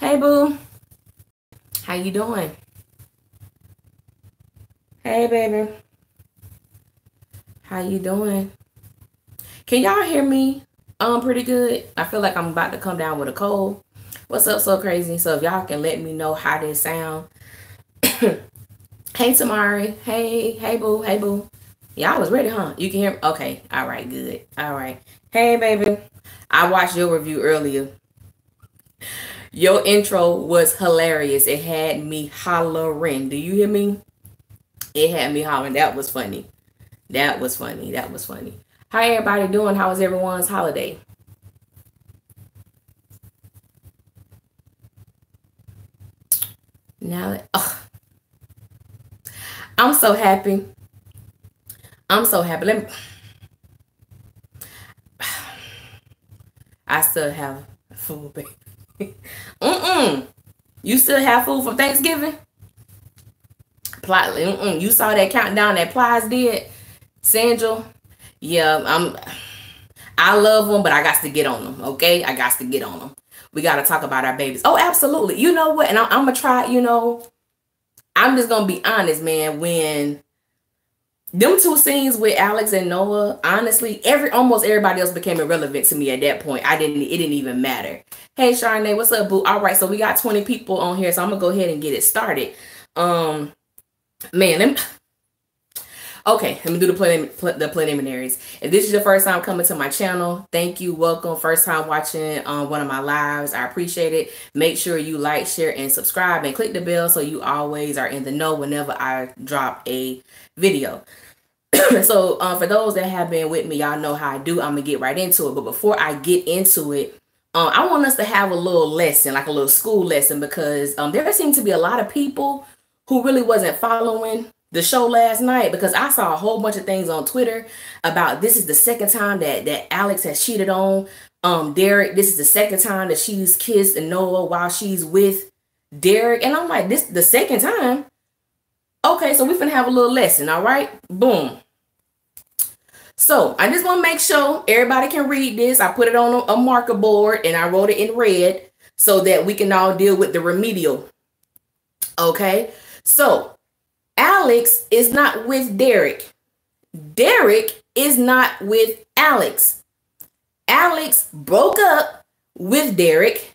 Hey boo, how you doing? Hey baby, how you doing? Can y'all hear me? Pretty good. I feel like I'm about to come down with a cold. What's up, so crazy? So if y'all can let me know how this sound. Hey Tamari, hey boo, hey boo. Y'all was ready, huh? You can hear me? Okay, all right, good. All right. Hey baby, I watched your review earlier. Your intro was hilarious. It had me hollering. Do you hear me? It had me hollering. That was funny. That was funny. That was funny. How everybody doing? How was everyone's holiday? Now, oh, I'm so happy. I'm so happy. I still have food, baby. Mm-mm. You still have food from Thanksgiving? You saw that countdown that Plies did, Sandra? Yeah, I love them, but I got to get on them. Okay, I got to get on them. We got to talk about our babies. Oh, absolutely. You know what? And I'm gonna try. I'm just gonna be honest, man. When them two scenes with Alex and Noah, honestly, almost everybody else became irrelevant to me at that point. It didn't even matter. Hey Charnay, what's up, boo? All right, so we got 20 people on here, so I'm gonna go ahead and get it started. Man, okay, let me do the preliminaries. If this is your first time coming to my channel, thank you, welcome. First time watching one of my lives, I appreciate it. Make sure you like, share, and subscribe, and click the bell so you always are in the know whenever I drop a video. So for those that have been with me, y'all know how I do. I'm gonna get right into it. But before I get into it, I want us to have a little lesson, like a little school lesson, because there seemed to be a lot of people who really wasn't following the show last night, because I saw a whole bunch of things on Twitter about this is the second time that Alex has cheated on Derek. This is the second time that she's kissed Noah while she's with Derek. And I'm like, this the second time? Okay, so we finna have a little lesson, all right? Boom. So I just want to make sure everybody can read this. I put it on a marker board and I wrote it in red so that we can all deal with the remedial. Okay, so Alex is not with Derek. Derek is not with Alex. Alex broke up with Derek.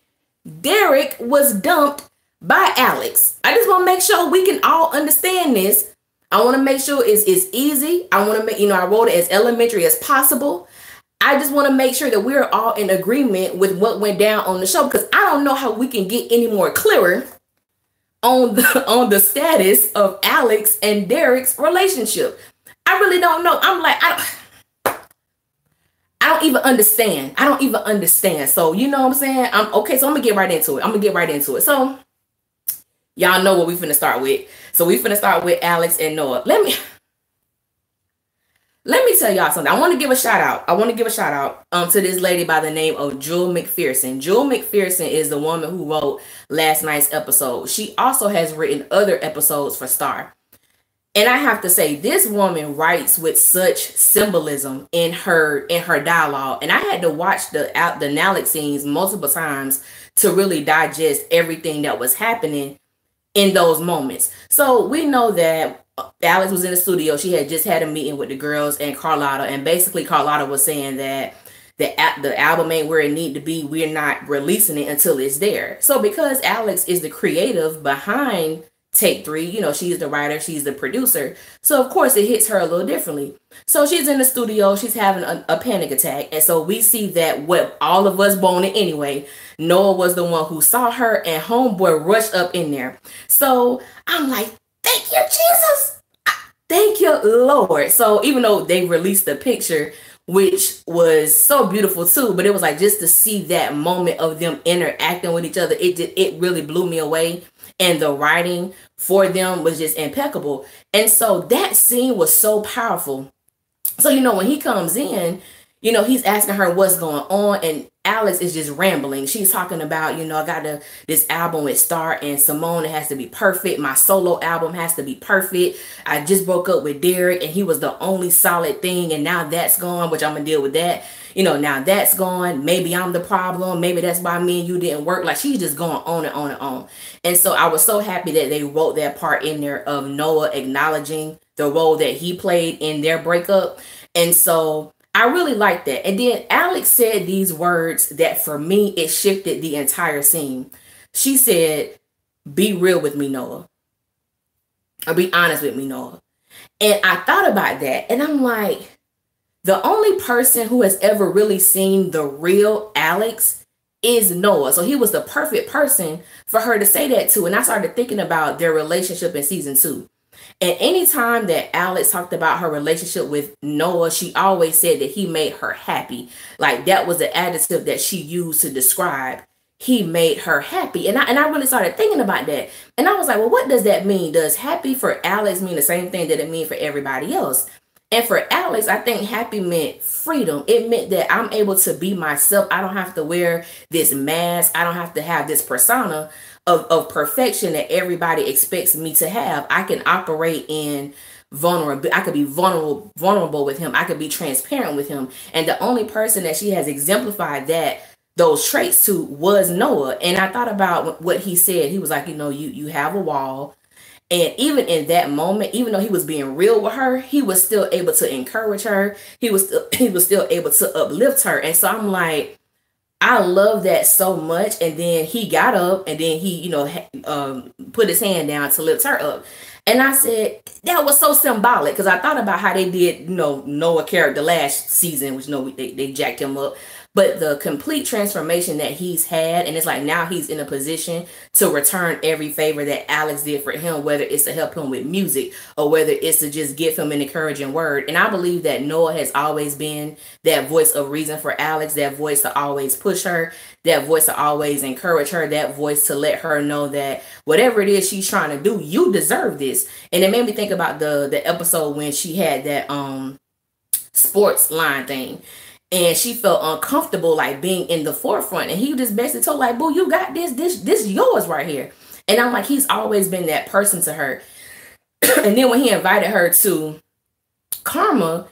Derek was dumped by Alex. I just want to make sure we can all understand this. I want to make sure it's easy. I want to make, I wrote it as elementary as possible. I just want to make sure that we're all in agreement with what went down on the show, because I don't know how we can get any more clearer on the status of Alex and Derek's relationship. I really don't know. I'm like, I don't even understand. I don't even understand. So, you know what I'm saying? Okay, so I'm gonna get right into it. So y'all know what we finna start with. So we finna start with Alex and Noah. Let me tell y'all something. I want to give a shout out. To this lady by the name of Jewel McPherson. Jewel McPherson is the woman who wrote last night's episode. She also has written other episodes for Star. And I have to say, this woman writes with such symbolism in her dialogue. And I had to watch the Alex scenes multiple times to really digest everything that was happening in those moments. So we know that Alex was in the studio. She had just had a meeting with the girls and Carlotta, and basically Carlotta was saying that the album ain't where it need to be. We're not releasing it until it's there. So because Alex is the creative behind Take 3, she's the writer, she's the producer. So of course it hits her a little differently. So she's in the studio, she's having a panic attack. And so we see that what all of us boning anyway, Noah was the one who saw her and homeboy rushed up in there. So I'm like, thank you, Jesus. Thank you, Lord. So even though they released the picture, which was so beautiful too, but it was like just to see that moment of them interacting with each other, it really blew me away. And the writing for them was just impeccable. And so that scene was so powerful. So, when he comes in, he's asking her what's going on. And Alex is just rambling. She's talking about, I got this album with Star and Simone. It has to be perfect. My solo album has to be perfect. I just broke up with Derek and he was the only solid thing. And now that's gone, which I'm going to deal with that. You know, now that's gone. Maybe I'm the problem. Maybe that's why me and you didn't work. Like, she's just going on and on and on. And so I was so happy that they wrote that part in there of Noah acknowledging the role that he played in their breakup. And so I really liked that. And then Alex said these words that for me, it shifted the entire scene. She said, "Be real with me, Noah. Or be honest with me, Noah." And I thought about that, and I'm like, the only person who has ever really seen the real Alex is Noah. So he was the perfect person for her to say that to. And I started thinking about their relationship in season 2. And anytime that Alex talked about her relationship with Noah, she always said that he made her happy. Like, that was the adjective that she used to describe. He made her happy. And I really started thinking about that. And I was like, well, what does that mean? Does happy for Alex mean the same thing that it means for everybody else? And for Alex, I think happy meant freedom. It meant that I'm able to be myself. I don't have to wear this mask. I don't have to have this persona of perfection that everybody expects me to have. I can operate in vulnerable. I could be vulnerable with him. I could be transparent with him. And the only person that she has exemplified those traits to was Noah. And I thought about what he said. He was like, you know, you have a wall. And even in that moment, even though he was being real with her, he was still able to encourage her. He was still able to uplift her. And so I'm like, I love that so much. And then he got up and then he, you know, put his hand down to lift her up. And I said, that was so symbolic, because I thought about how they did, you know, Noah character last season, which, you know, they jacked him up. But the complete transformation that he's had, and it's like now he's in a position to return every favor that Alex did for him, whether it's to help him with music or whether it's to just give him an encouraging word. And I believe that Noah has always been that voice of reason for Alex, that voice to always push her, that voice to always encourage her, that voice to let her know that whatever it is she's trying to do, you deserve this. And it made me think about the episode when she had that sports line thing. And she felt uncomfortable, like, being in the forefront. And he just basically told, like, boo, you got this yours right here. And I'm like, he's always been that person to her. And then when he invited her to Karma,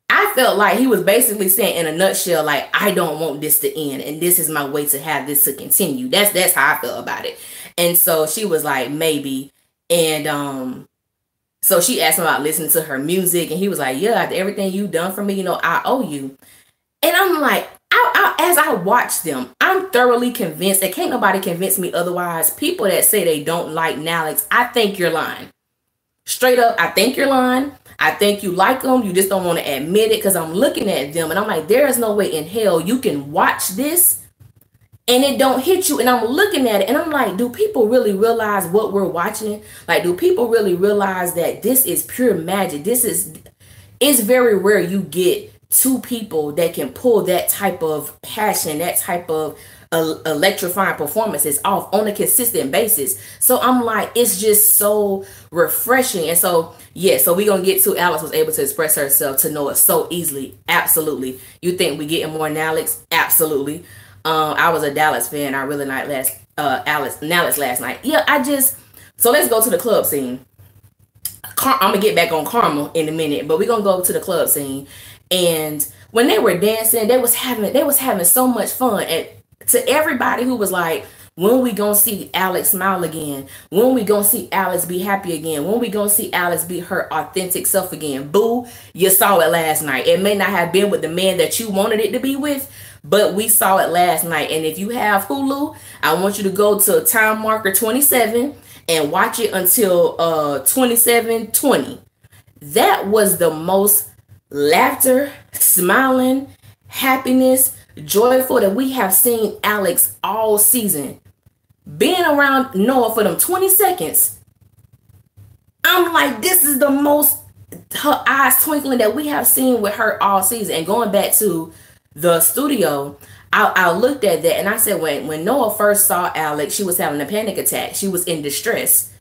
I felt like he was basically saying in a nutshell, like, I don't want this to end. And this is my way to have this to continue. That's how I felt about it. And so she was like, maybe. And so she asked him about listening to her music. And he was like, yeah, after everything you've done for me, you know, I owe you. And I'm like, as I watch them, I'm thoroughly convinced, and can't nobody convince me otherwise. People that say they don't like Alex, I think you're lying. Straight up, I think you're lying. I think you like them. You just don't want to admit it, because I'm looking at them and I'm like, there is no way in hell you can watch this and it don't hit you. And I'm looking at it and I'm like, do people really realize what we're watching? Like, do people really realize that this is pure magic? It's very rare you get two people that can pull that type of passion, that type of electrifying performances off on a consistent basis. So I'm like, it's just so refreshing. And so, yeah, so we're going to get to Alex was able to express herself to Noah so easily. Absolutely. You think we getting more Alex? Absolutely. I was a Dallas fan. I really liked Alex last night. Yeah, so let's go to the club scene. I'm going to get back on Karma in a minute, but we're going to go to the club scene. And when they were dancing, they was having so much fun. And to everybody who was like, when we gonna see Alex smile again? When we gonna see Alex be happy again? When we gonna see Alex be her authentic self again? Boo, you saw it last night. It may not have been with the man that you wanted it to be with, but we saw it last night. And if you have Hulu, I want you to go to time marker 27 and watch it until 27:20. That was the most laughter, smiling, happiness, joyful that we have seen Alex all season. Being around Noah for them 20 seconds, I'm like, this is the most, her eyes twinkling that we have seen with her all season. And going back to the studio, I looked at that and I said, when Noah first saw Alex, she was having a panic attack. She was in distress.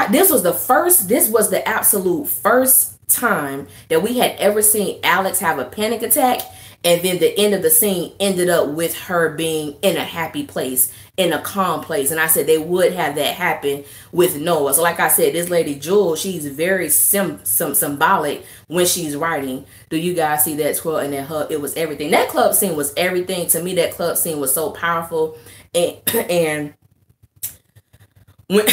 This was the absolute first time that we had ever seen Alex have a panic attack And then the end of the scene ended up with her being in a happy place, in a calm place. And I said they would have that happen with Noah. So like I said, this lady Jewel, she's very symbolic when she's writing. Do you guys see that twirl and that hug? It was everything. That club scene was everything. To me, that club scene was so powerful. And when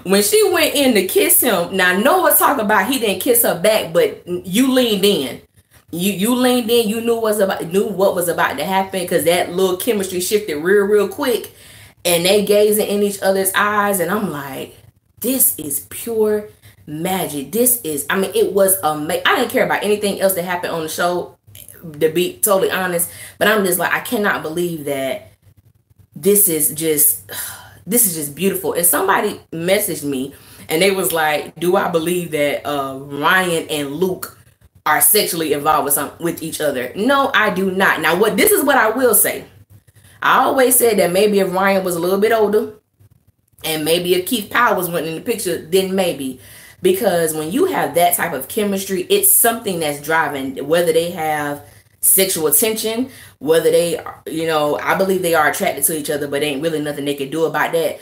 when she went in to kiss him, now Noah talked about he didn't kiss her back, but you leaned in. You leaned in, you knew what was about to happen, because that little chemistry shifted real quick, and they gazing in each other's eyes, and I'm like, this is pure magic. This is, I mean, it was amazing. I didn't care about anything else that happened on the show, to be totally honest, but I'm just like, I cannot believe that this is just beautiful. And somebody messaged me and they was like, do I believe that Ryan and Luke are sexually involved with each other? No, I do not. Now, this is what I will say. I always said that maybe if Ryan was a little bit older, and maybe if Keith Powers went in the picture, then maybe. Because when you have that type of chemistry, it's something that's driving, whether they have sexual tension, whether they, I believe they are attracted to each other, but ain't really nothing they can do about that.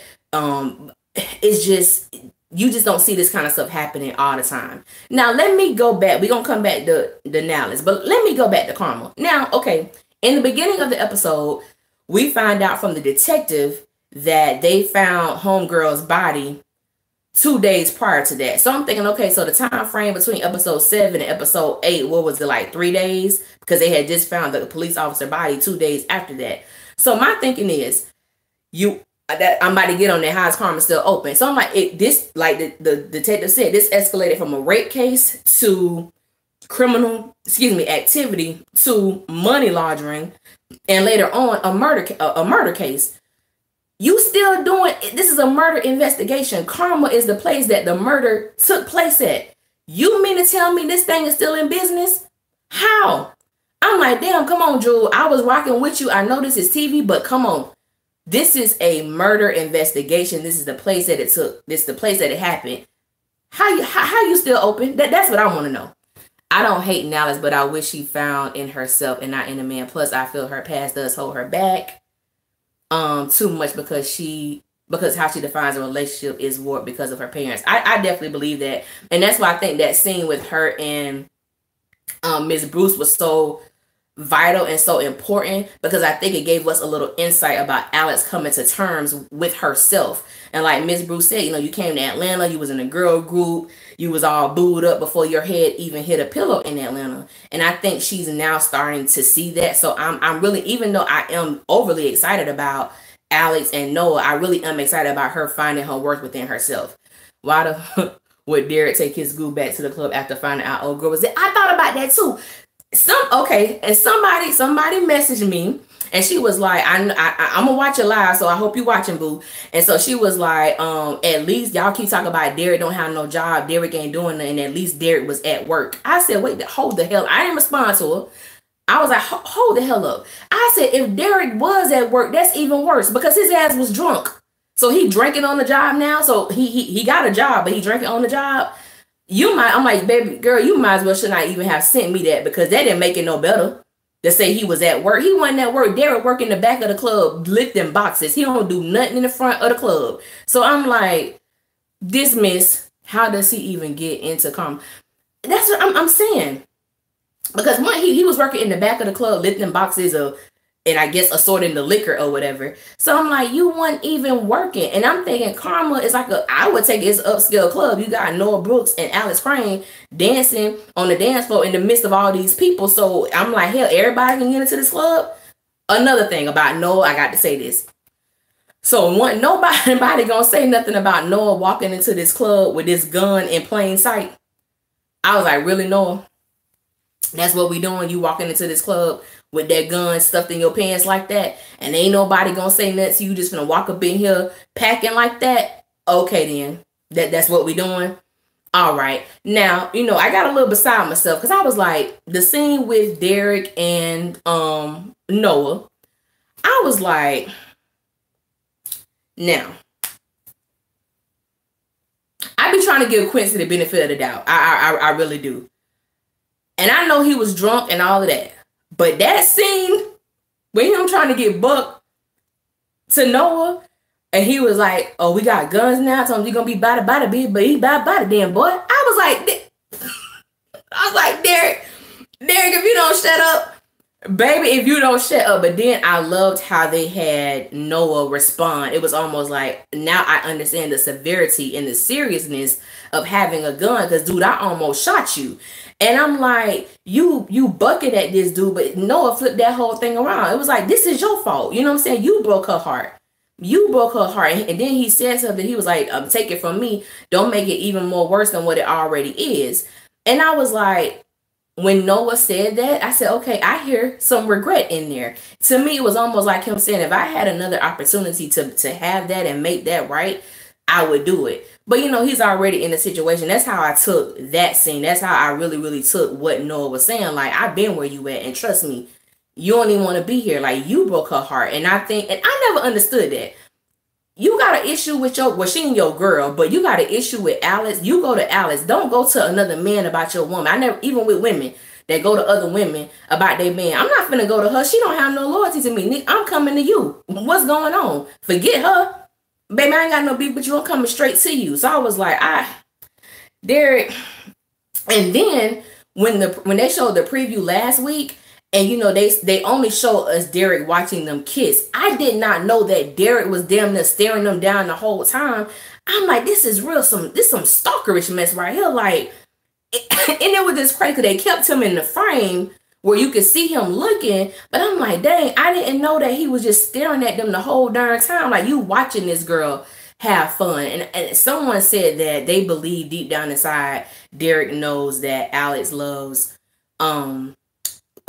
It's just, you just don't see this kind of stuff happening all the time. Now, let me go back. We're going to come back to Dallas, but let me go back to Karma. Now, okay, in the beginning of the episode, we find out from the detective that they found homegirl's body 2 days prior to that. So I'm thinking, okay, so the time frame between episode 7 and episode 8, what was it, like 3 days? Because they had just found the police officer body 2 days after that. So my thinking is, I'm about to get on that, how is Karma still open? So I'm like, the detective said, this escalated from a rape case to criminal, activity to money laundering, and later on a murder case. You still doing, this is a murder investigation. Karma is the place that the murder took place at. You mean to tell me this thing is still in business? How? I'm like, damn, come on, Jewel. I was rocking with you. I know this is TV, but come on. This is a murder investigation. This is the place that it took. This is the place that it happened. How you still open? That's what I want to know. I don't hate Dallas, but I wish she found in herself and not in a man. Plus, I feel her past does hold her back too much, because how she defines a relationship is warped because of her parents. I definitely believe that. And that's why I think that scene with her and Miss Bruce was so vital and so important, because I think it gave us a little insight about Alex coming to terms with herself. And like Miss Bruce said, you came to Atlanta, you was in a girl group, you was all booed up before your head even hit a pillow in Atlanta. And I think she's now starting to see that. So I'm really, even though I am overly excited about Alex and Noah, I really am excited about her finding her worth within herself. Why would Derek take his goo back to the club after finding out old girl was there? I thought about that too. And somebody messaged me, and she was like, I'm gonna watch it live, so I hope you watching, boo. And so she was like, at least y'all keep talking about Derek don't have no job, Derek ain't doing nothing, at least Derek was at work. I said, wait, hold the hell. I didn't respond to her. I was like, hold the hell up. I said, if Derek was at work, that's even worse, because his ass was drunk. So he drinking on the job now. So he got a job, but he drinking on the job. I'm like, baby girl, you might as well should not even have sent me that, because that didn't make it no better to say he was at work. He wasn't at work. Derek worked in the back of the club lifting boxes. He don't do nothing in the front of the club. So I'm like, dismiss. How does he even get into Karma? That's what I'm saying. Because one, he was working in the back of the club lifting boxes and I guess assorting the liquor or whatever. So I'm like, you weren't even working. And I'm thinking Karma is like I would take it's upscale club. You got Noah Brooks and Alex Crane dancing on the dance floor in the midst of all these people. So I'm like, hell, everybody can get into this club. Another thing about Noah, I got to say this. So nobody gonna say nothing about Noah walking into this club with this gun in plain sight. I was like, really, Noah? That's what we doing? You walking into this club with that gun stuffed in your pants like that, and ain't nobody gonna say nothing to you, just gonna walk up in here packing like that? Okay, then. That's what we doing? All right. Now, I got a little beside myself, because I was like, the scene with Derek and Noah, I was like, now, I be trying to give Quincy the benefit of the doubt. I really do. And I know he was drunk and all of that. But that scene when him trying to get bucked to Noah, and he was like, "Oh, we got guns now. Told him you gonna be body, but he body then, boy." I was like, Derek, if you don't shut up, baby, if you don't shut up. But then I loved how they had Noah respond. It was almost like, now I understand the severity and the seriousness of having a gun. Because, dude, I almost shot you. And I'm like, you bucket at this dude, but Noah flipped that whole thing around. It was like, this is your fault. You know what I'm saying? You broke her heart. You broke her heart. And then he said something. He was like, take it from me. Don't make it even more worse than what it already is. And I was like, when Noah said that, I said, okay, I hear some regret in there. To me, it was almost like him saying, if I had another opportunity to have that and make that right, I would do it. But, you know, he's already in the situation. That's how I took that scene. That's how I really, really took what Noah was saying. Like, I've been where you at, and trust me, you don't even want to be here. Like, you broke her heart. And I think, and I never understood that. You got an issue with well, she ain't your girl, but you got an issue with Alex. You go to Alex. Don't go to another man about your woman. I never, even with women that go to other women about their man. I'm not finna go to her. She don't have no loyalty to me. I'm coming to you. What's going on? Forget her. Baby, I ain't got no beef with you. I'm coming straight to you. So I was like, Derek. And then when they showed the preview last week, and, you know, they only show us Derek watching them kiss. I did not know that Derek was damn near staring them down the whole time. I'm like, this is real, some stalkerish mess right here. Like, and it was just crazy. They kept him in the frame where you could see him looking. But I'm like, dang, I didn't know that he was just staring at them the whole darn time. Like, you watching this girl have fun. And someone said that they believe deep down inside, Derek knows that Alex loves,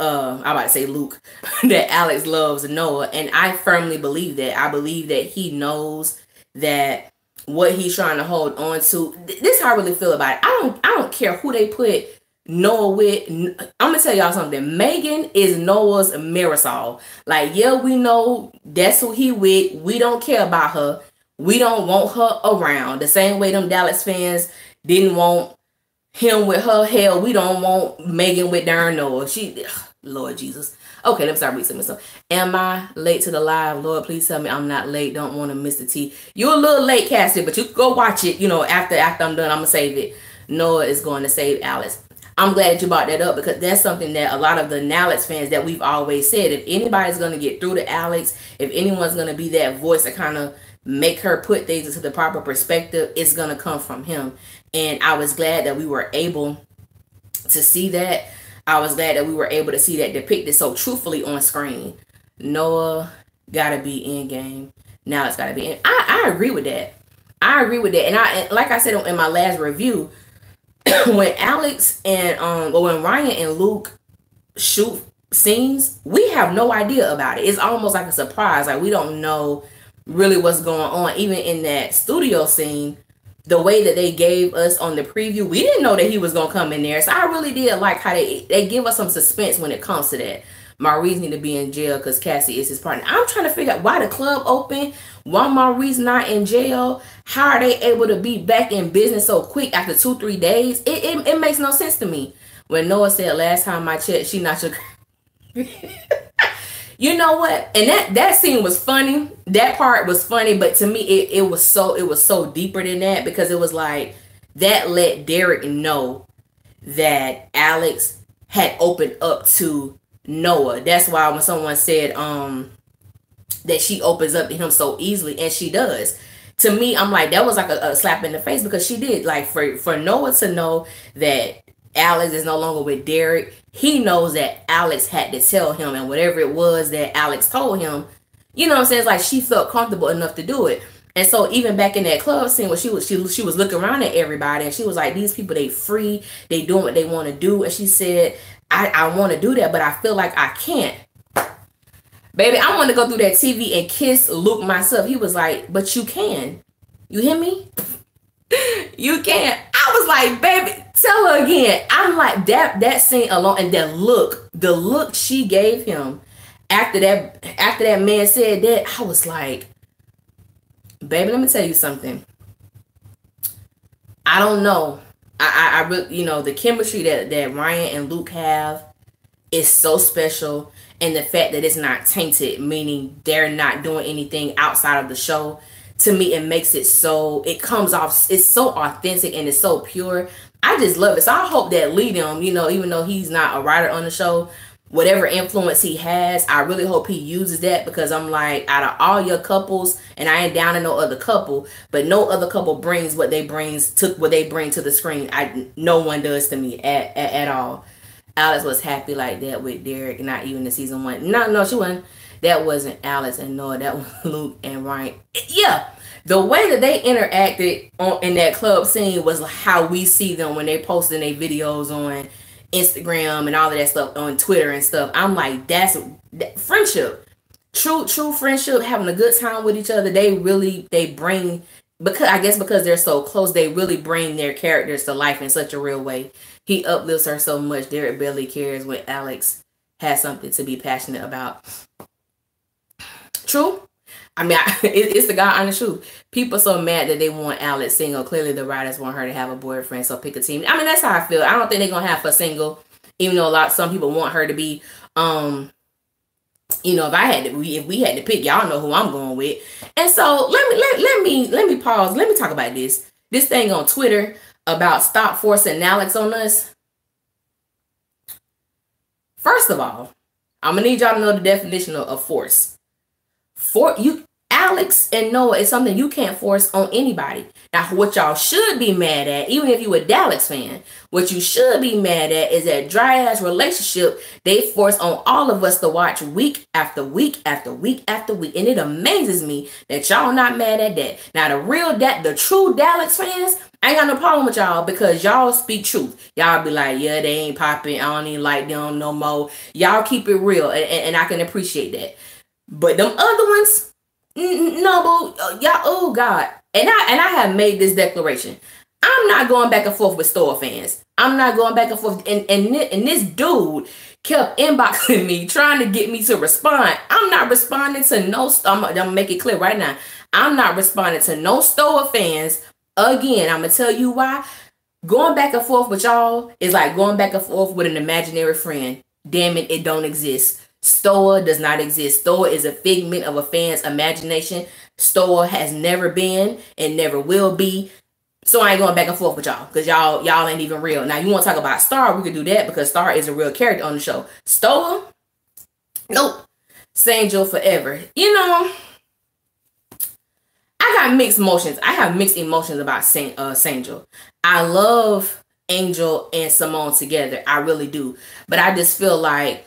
I'm about to say Luke, that Alex loves Noah. And I firmly believe that. I believe that he knows that what he's trying to hold on to. This is how I really feel about it. I don't care who they put Noah with. I'm gonna tell y'all something. Megan is Noah's Marisol. Like, yeah, we know that's who he with. We don't care about her. We don't want her around. The same way them Dallas fans didn't want him with her. Hell, we don't want Megan with darn Noah. Lord Jesus. Okay, let me start reading some. Am I late to the live? Lord, please tell me I'm not late. Don't want to miss the tea. You're a little late, Cassie, but you can go watch it. You know, after I'm done, I'm going to save it. Noah is going to save Alex. I'm glad that you brought that up, because that's something that a lot of the Alex fans that we've always said. If anybody's going to get through to Alex, if anyone's going to be that voice to kind of make her put things into the proper perspective, it's going to come from him. And I was glad that we were able to see that. I was glad that we were able to see that depicted so truthfully on screen. Noah gotta be in game. Now it's gotta be in. I agree with that. I agree with that. And like I said in my last review, when Alex and when Ryan and Luke shoot scenes, we have no idea about it. It's almost like a surprise. Like, we don't know really what's going on. Even in that studio scene, the way that they gave us on the preview, we didn't know that he was going to come in there. So I really did like how they give us some suspense when it comes to that. Maurice need to be in jail because Cassie is his partner. I'm trying to figure out why the club open, why Maurice not in jail. How are they able to be back in business so quick after 2-3 days? It makes no sense to me. When Noah said, last time I checked, she not your... You know what? And that scene was funny. That part was funny, but to me it was so deeper than that, because it was like that let Derek know that Alex had opened up to Noah. That's why when someone said that she opens up to him so easily, and she does. To me, I'm like, that was like a slap in the face, because she did. Like, for Noah to know that Alex is no longer with Derek, he knows that Alex had to tell him, and whatever it was that Alex told him, you know what I'm saying? It's like she felt comfortable enough to do it. And so even back in that club scene where she was looking around at everybody, and she was like, these people, they free, they doing what they want to do. And she said, I want to do that, but I feel like I can't. Baby, I want to go through that TV and kiss Luke myself. He was like, but you can. You hear me? You can. I was like, baby, tell her again. I'm like, that scene alone, and the look she gave him after that man said that, I was like, baby, let me tell you something. I don't know. I really, you know, the chemistry that Ryan and Luke have, is so special, and the fact that it's not tainted, meaning they're not doing anything outside of the show, to me it makes it so, it comes off, it's so authentic and it's so pure. I just love it. So I hope that Liam, you know, even though he's not a writer on the show, whatever influence he has, I really hope he uses that, because I'm like, out of all your couples, and I ain't down to no other couple, but no other couple brings what they bring to the screen. No one does to me at all. Alex was happy like that with Derek, not even in season 1. No, she wasn't. That wasn't Alex and Noah. That was Luke and Ryan. Yeah, the way that they interacted in that club scene was how we see them when they posting their videos on Instagram and all of that stuff, on Twitter and stuff. I'm like, that's friendship, true friendship, having a good time with each other. They bring, because they're so close, they really bring their characters to life in such a real way. He uplifts her so much. Derek barely cares when Alex has something to be passionate about. True. I mean, it's the God honest truth. People so mad that they want Alex single. Clearly, the writers want her to have a boyfriend, so pick a team. I mean, that's how I feel. I don't think they're gonna have her single, even though some people want her to be. You know, if we had to pick, y'all know who I'm going with. And so let me pause. Let me talk about this thing on Twitter about stop forcing Alex on us. First of all, I'm gonna need y'all to know the definition of force. Alex and Noah is something you can't force on anybody. Now, what y'all should be mad at, even if you a Dallas fan, what you should be mad at is that dry ass relationship they force on all of us to watch week after week after week after week. And it amazes me that y'all not mad at that. Now, the true Dallas fans, I ain't got no problem with y'all, because y'all speak truth. Y'all be like, yeah, they ain't popping. I don't even like them no more. Y'all keep it real, and I can appreciate that. But them other ones, no, boo, y'all, oh God. And I have made this declaration. I'm not going back and forth with Stoa fans. I'm not going back and forth. And this dude kept inboxing me, trying to get me to respond. I'm not responding to no, I'm gonna make it clear right now. I'm not responding to no Stoa fans. Again, I'm gonna tell you why. Going back and forth with y'all is like going back and forth with an imaginary friend. Damn it, it don't exist. Stoa does not exist. Stoa is a figment of a fan's imagination. Stoa has never been and never will be. So I ain't going back and forth with y'all, because y'all ain't even real. Now, you want to talk about Star, we could do that, because Star is a real character on the show. Stoa, nope. Sangel forever. You know, I got mixed emotions. I have mixed emotions about Sangel. I love Angel and Simone together. I really do. But I just feel like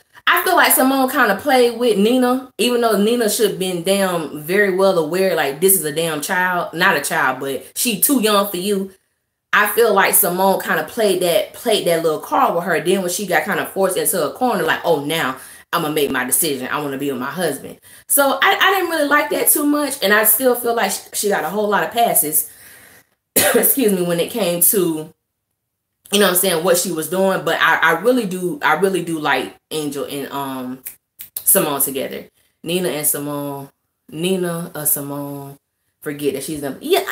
Simone kind of played with Nina, even though Nina should have been damn very well aware, like, this is a damn child. Not a child, but she too young for you. I feel like Simone kind of played that little card with her. Then when she got kind of forced into a corner, like, oh, now I'm going to make my decision. I want to be with my husband. So I didn't really like that too much. And I still feel like she got a whole lot of passes, excuse me, when it came to, you know what I'm saying, what she was doing. But I really do like Angel and Simone together. Nina, Simone, forget that she's them. Yeah,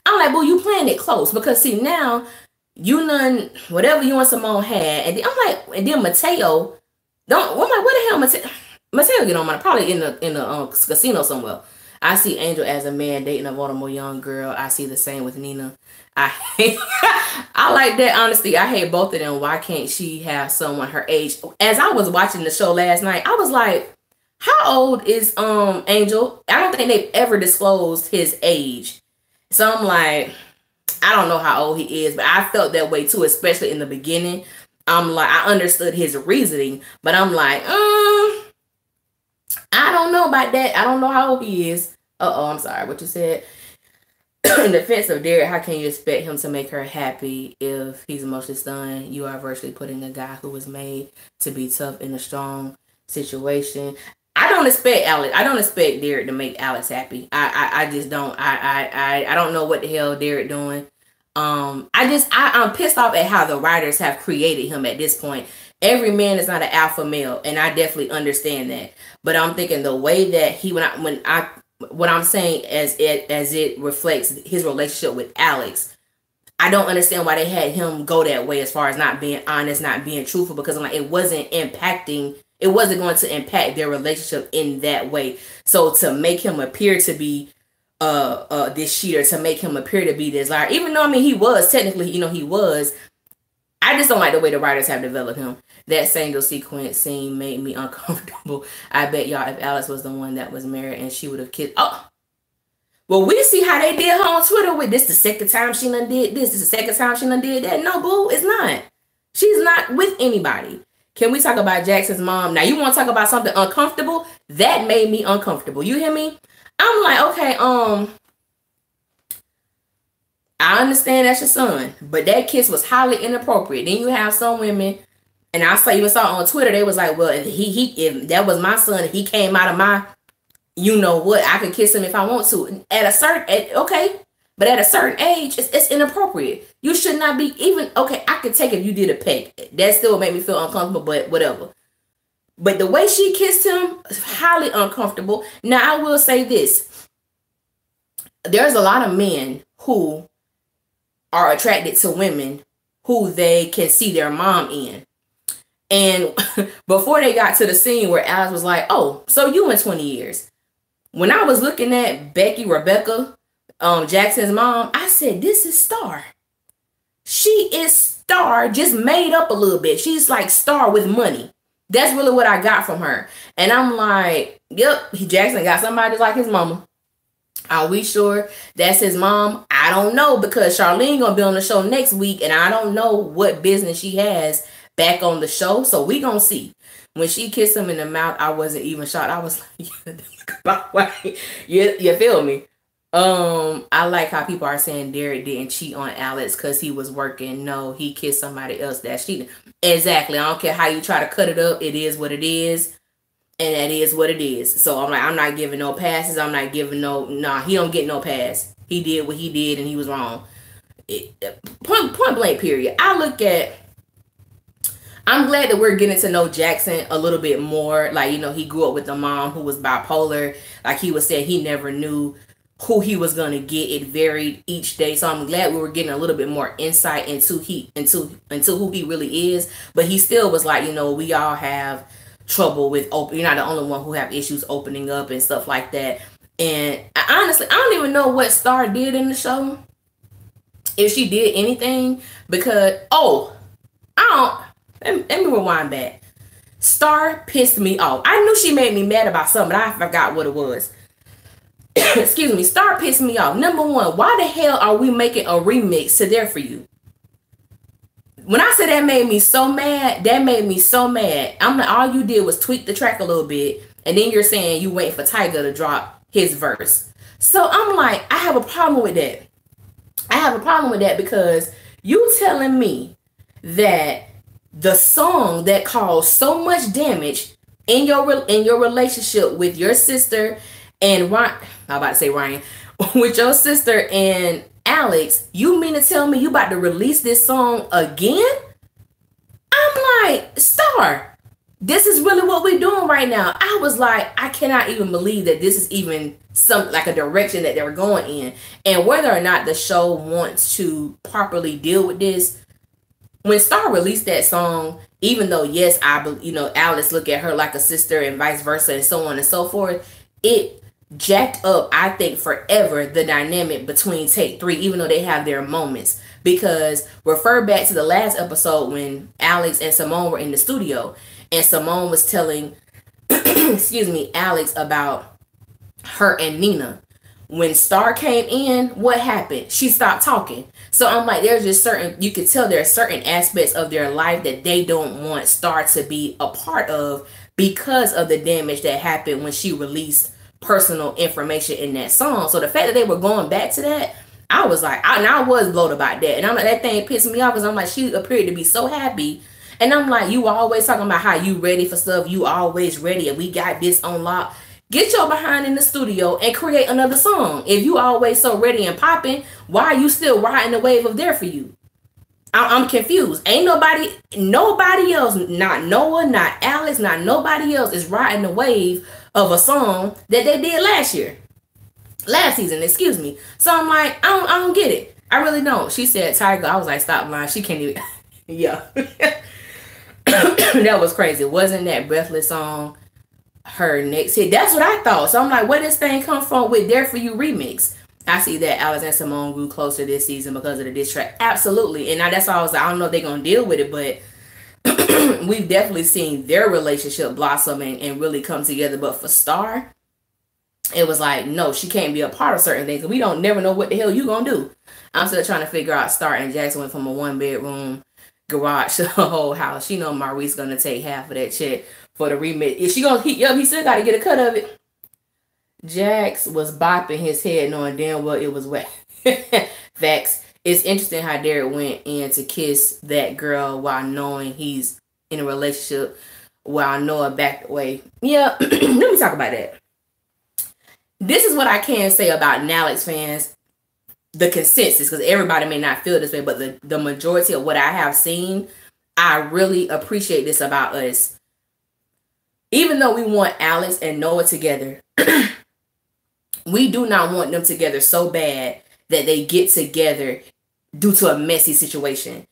I'm like, boo, you playing it close, because see, now whatever you and Simone had, and then I'm like, and then Mateo, I'm like, where the hell Mateo get on my, probably in the casino somewhere. I see Angel as a man dating a vulnerable young girl. I see the same with Nina. I like that honesty. I hate both of them. Why can't she have someone her age? As I was watching the show last night, I was like, how old is Angel? I don't think they've ever disclosed his age. So I'm like, I don't know how old he is, but I felt that way too, especially in the beginning. I'm like, I understood his reasoning, but I'm like, I don't know about that. I don't know how old he is. I'm sorry, what you said. In defense of Derek, how can you expect him to make her happy if he's emotionally stunned? You are virtually putting a guy who was made to be tough in a strong situation. I don't expect Derek to make Alex happy. I just don't. I don't know what the hell Derek doing. I'm pissed off at how the writers have created him at this point. Every man is not an alpha male, and I definitely understand that. But I'm thinking the way that what I'm saying as it reflects his relationship with Alex, I don't understand why they had him go that way as far as not being honest, not being truthful, because I'm like, it wasn't going to impact their relationship in that way. So to make him appear to be this cheater, to make him appear to be this liar, even though, I mean, he was technically, he was, I just don't like the way the writers have developed him. That single sequence scene made me uncomfortable. I bet y'all, if Alex was the one that was married and she would have kissed, well, we see how they did her on Twitter with this. The second time she done did this. This is the second time she done did that. No, boo, it's not. She's not with anybody. Can we talk about Jackson's mom? Now, you want to talk about something uncomfortable? That made me uncomfortable. You hear me? I'm like, okay, I understand that's your son, but that kiss was highly inappropriate. Then you have some women, and even saw on Twitter, they was like, well, if that was my son, he came out of my, you know what, I could kiss him if I want to. Okay, but at a certain age, it's inappropriate. You should not be even, okay, I could take it if you did a peck. That still made me feel uncomfortable, but whatever. But the way she kissed him, highly uncomfortable. Now, I will say this. There's a lot of men who are attracted to women who they can see their mom in. And before they got to the scene where Alex was like, oh, so you in 20 years. When I was looking at Rebecca, Jackson's mom, I said, this is Star. She is Star, just made up a little bit. She's like Star with money. That's really what I got from her. And I'm like, yep, Jackson got somebody like his mama. Are we sure that's his mom? I don't know, because Charlene gonna be on the show next week, and I don't know what business she has back on the show. So we gonna see. When she kissed him in the mouth, I wasn't even shocked. I was like, you feel me? I like how people are saying Derek didn't cheat on Alex because he was working. No, he kissed somebody else that's cheating. Exactly. I don't care how you try to cut it up. It is what it is. And that is what it is. So I'm like, I'm not giving no passes. I'm not giving he don't get no pass. He did what he did and he was wrong. Point blank period. I'm glad that we're getting to know Jackson a little bit more. Like, he grew up with a mom who was bipolar. Like he was saying, he never knew who he was going to get. It varied each day. So I'm glad we were getting a little bit more insight into who he really is. But he still was like, we all have trouble with you're not the only one who have issues opening up and stuff like that. And honestly, I don't even know what Star did in the show, if she did anything, because let me rewind back. Star pissed me off. I knew she made me mad about something, but I forgot what it was. Excuse me. Star pissed me off. Number one, why the hell are we making a remix to There For You? When I said that made me so mad, I'm like, all you did was tweak the track a little bit, and then you're saying you wait for Tyga to drop his verse. So I'm like, I have a problem with that. Because you telling me that the song that caused so much damage in your relationship with your sister and Ryan, I'm about to say Ryan, with your sister and Alex, you mean to tell me you about to release this song again? I'm like, Star, this is really what we're doing right now. I was like, I cannot even believe that this is even like a direction that they were going in. And whether or not the show wants to properly deal with this, when Star released that song, even though, yes, Alex look at her like a sister and vice versa and so on and so forth, it jacked up, I think, forever the dynamic between Take 3, even though they have their moments. Because refer back to the last episode when Alex and Simone were in the studio, and Simone was telling Alex about her and Nina. When Star came in, what happened? She stopped talking. So I'm like, there's just you could tell there are certain aspects of their life that they don't want Star to be a part of because of the damage that happened when she released personal information in that song. So the fact that they were going back to that, I was like, I was blown about that. And I'm like, that thing pissed me off because I'm like, she appeared to be so happy. And I'm like, you always talking about how you ready for stuff. You always ready. And we got this on lock. Get your behind in the studio and create another song. If you always so ready and popping, why are you still riding the wave of There For You? I'm confused. Ain't nobody else, not Noah, not Alex, not nobody else is riding the wave of a song that they did last season, excuse me. So I'm like, I don't get it. I really don't. She said Tiger. I was like, stop lying. She can't even. Yeah. That was crazy. Wasn't that Breathless song her next hit? That's what I thought. So I'm like, where this thing come from with There For You remix? I see that Alex and Simone grew closer this season because of the diss track. Absolutely. And now that's why I was like, I don't know if they're going to deal with it, but we've definitely seen their relationship blossom and really come together. But for Star, it was like, no, she can't be a part of certain things. We don't never know what the hell you going to do. I'm still trying to figure out Star and Jackson went from a 1-bedroom garage to a whole house. She know Maurice going to take half of that check for the remix. If she going to heat up, he still got to get a cut of it. Jax was bopping his head knowing damn well it was wet. Facts. It's interesting how Derek went in to kiss that girl while knowing he's in a relationship while Noah backed away. Yeah, let me talk about that. This is what I can say about Alex fans. The consensus, because everybody may not feel this way, but the majority of what I have seen, I really appreciate this about us. Even though we want Alex and Noah together, we do not want them together so bad that they get together due to a messy situation.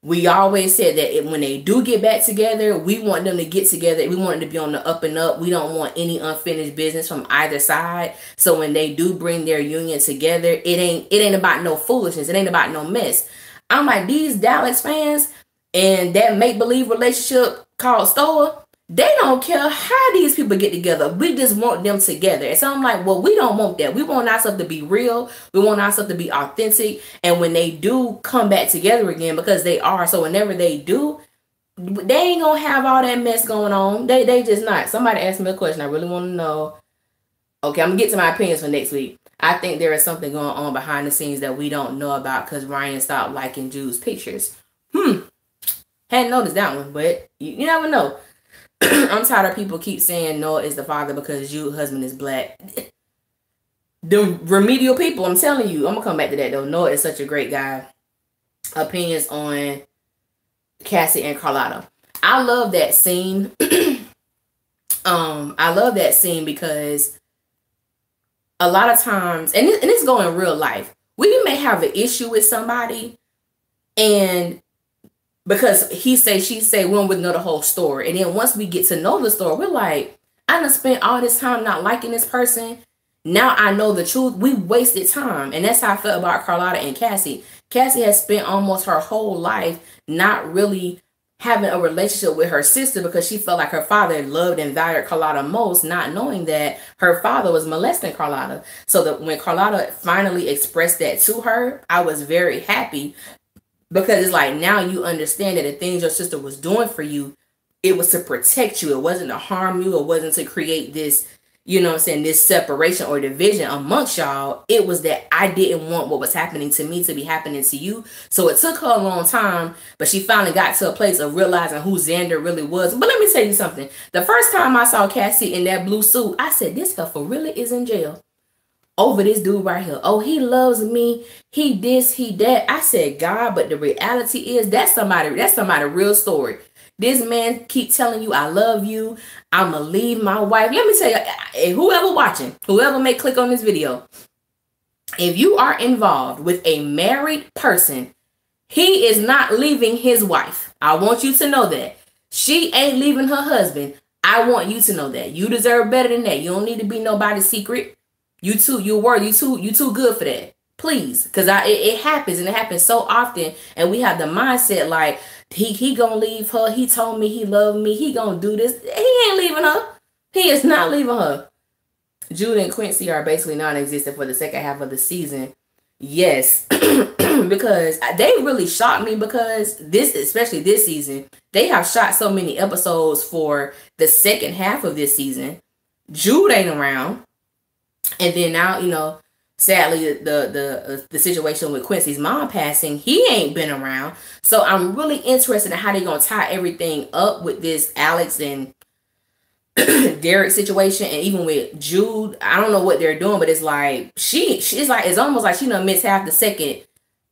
We always said that when they do get back together, we want them to get together. We want them to be on the up and up. We don't want any unfinished business from either side. So when they do bring their union together, it ain't about no foolishness. It ain't about no mess. I'm like, these Dallas fans and that make-believe relationship called Stoa, they don't care how these people get together. We just want them together. And so I'm like, well, we don't want that. We want ourselves to be real. We want ourselves to be authentic. And when they do come back together again, because they are, so whenever they do, they ain't going to have all that mess going on. They just not. Somebody asked me a question. I really want to know. Okay, I'm going to get to my opinions for next week. I think there is something going on behind the scenes that we don't know about because Ryan stopped liking Jude's pictures. Hadn't noticed that one, but you never know. I'm tired of people keep saying Noah is the father because Jude's husband is black. The remedial people, I'm telling you. I'm going to come back to that, though. Noah is such a great guy. Opinions on Cassie and Carlotta. I love that scene. I love that scene because a lot of times, and it's going in real life, we may have an issue with somebody and because he say, she say, we don't really know the whole story. And then once we get to know the story, we're like, I done spent all this time not liking this person. Now I know the truth. We wasted time. And that's how I felt about Carlotta and Cassie. Cassie has spent almost her whole life not really having a relationship with her sister because she felt like her father loved and valued Carlotta most, not knowing that her father was molesting Carlotta. So that when Carlotta finally expressed that to her, I was very happy. Because it's like, now you understand that the things your sister was doing for you, it was to protect you. It wasn't to harm you. It wasn't to create this, you know what I'm saying, this separation or division amongst y'all. It was that I didn't want what was happening to me to be happening to you. So it took her a long time, but she finally got to a place of realizing who Xander really was. But let me tell you something. The first time I saw Cassie in that blue suit, I said, this heifer really is in jail over this dude right here. Oh, he loves me. He this, he that. I said, God, but the reality is that's somebody real story. This man keep telling you, I love you. I'ma leave my wife. Let me tell you, whoever watching, whoever may click on this video, if you are involved with a married person, he is not leaving his wife. I want you to know that. She ain't leaving her husband. I want you to know that. You deserve better than that. You don't need to be nobody's secret. You too good for that. Please. Because it happens, and it happens so often. And we have the mindset like, he gonna leave her. He told me he loved me. He gonna do this. He ain't leaving her. He is not leaving her. Jude and Quincy are basically non-existent for the second half of the season. Yes. Because they really shocked me because especially this season, they have shot so many episodes for the second half of this season. Jude ain't around. And then now, you know, sadly, the situation with Quincy's mom passing, he ain't been around. So I'm really interested in how they're going to tie everything up with this Alex and Derek situation. And even with Jude, I don't know what they're doing, but it's like, she's like, it's almost like she done missed half the second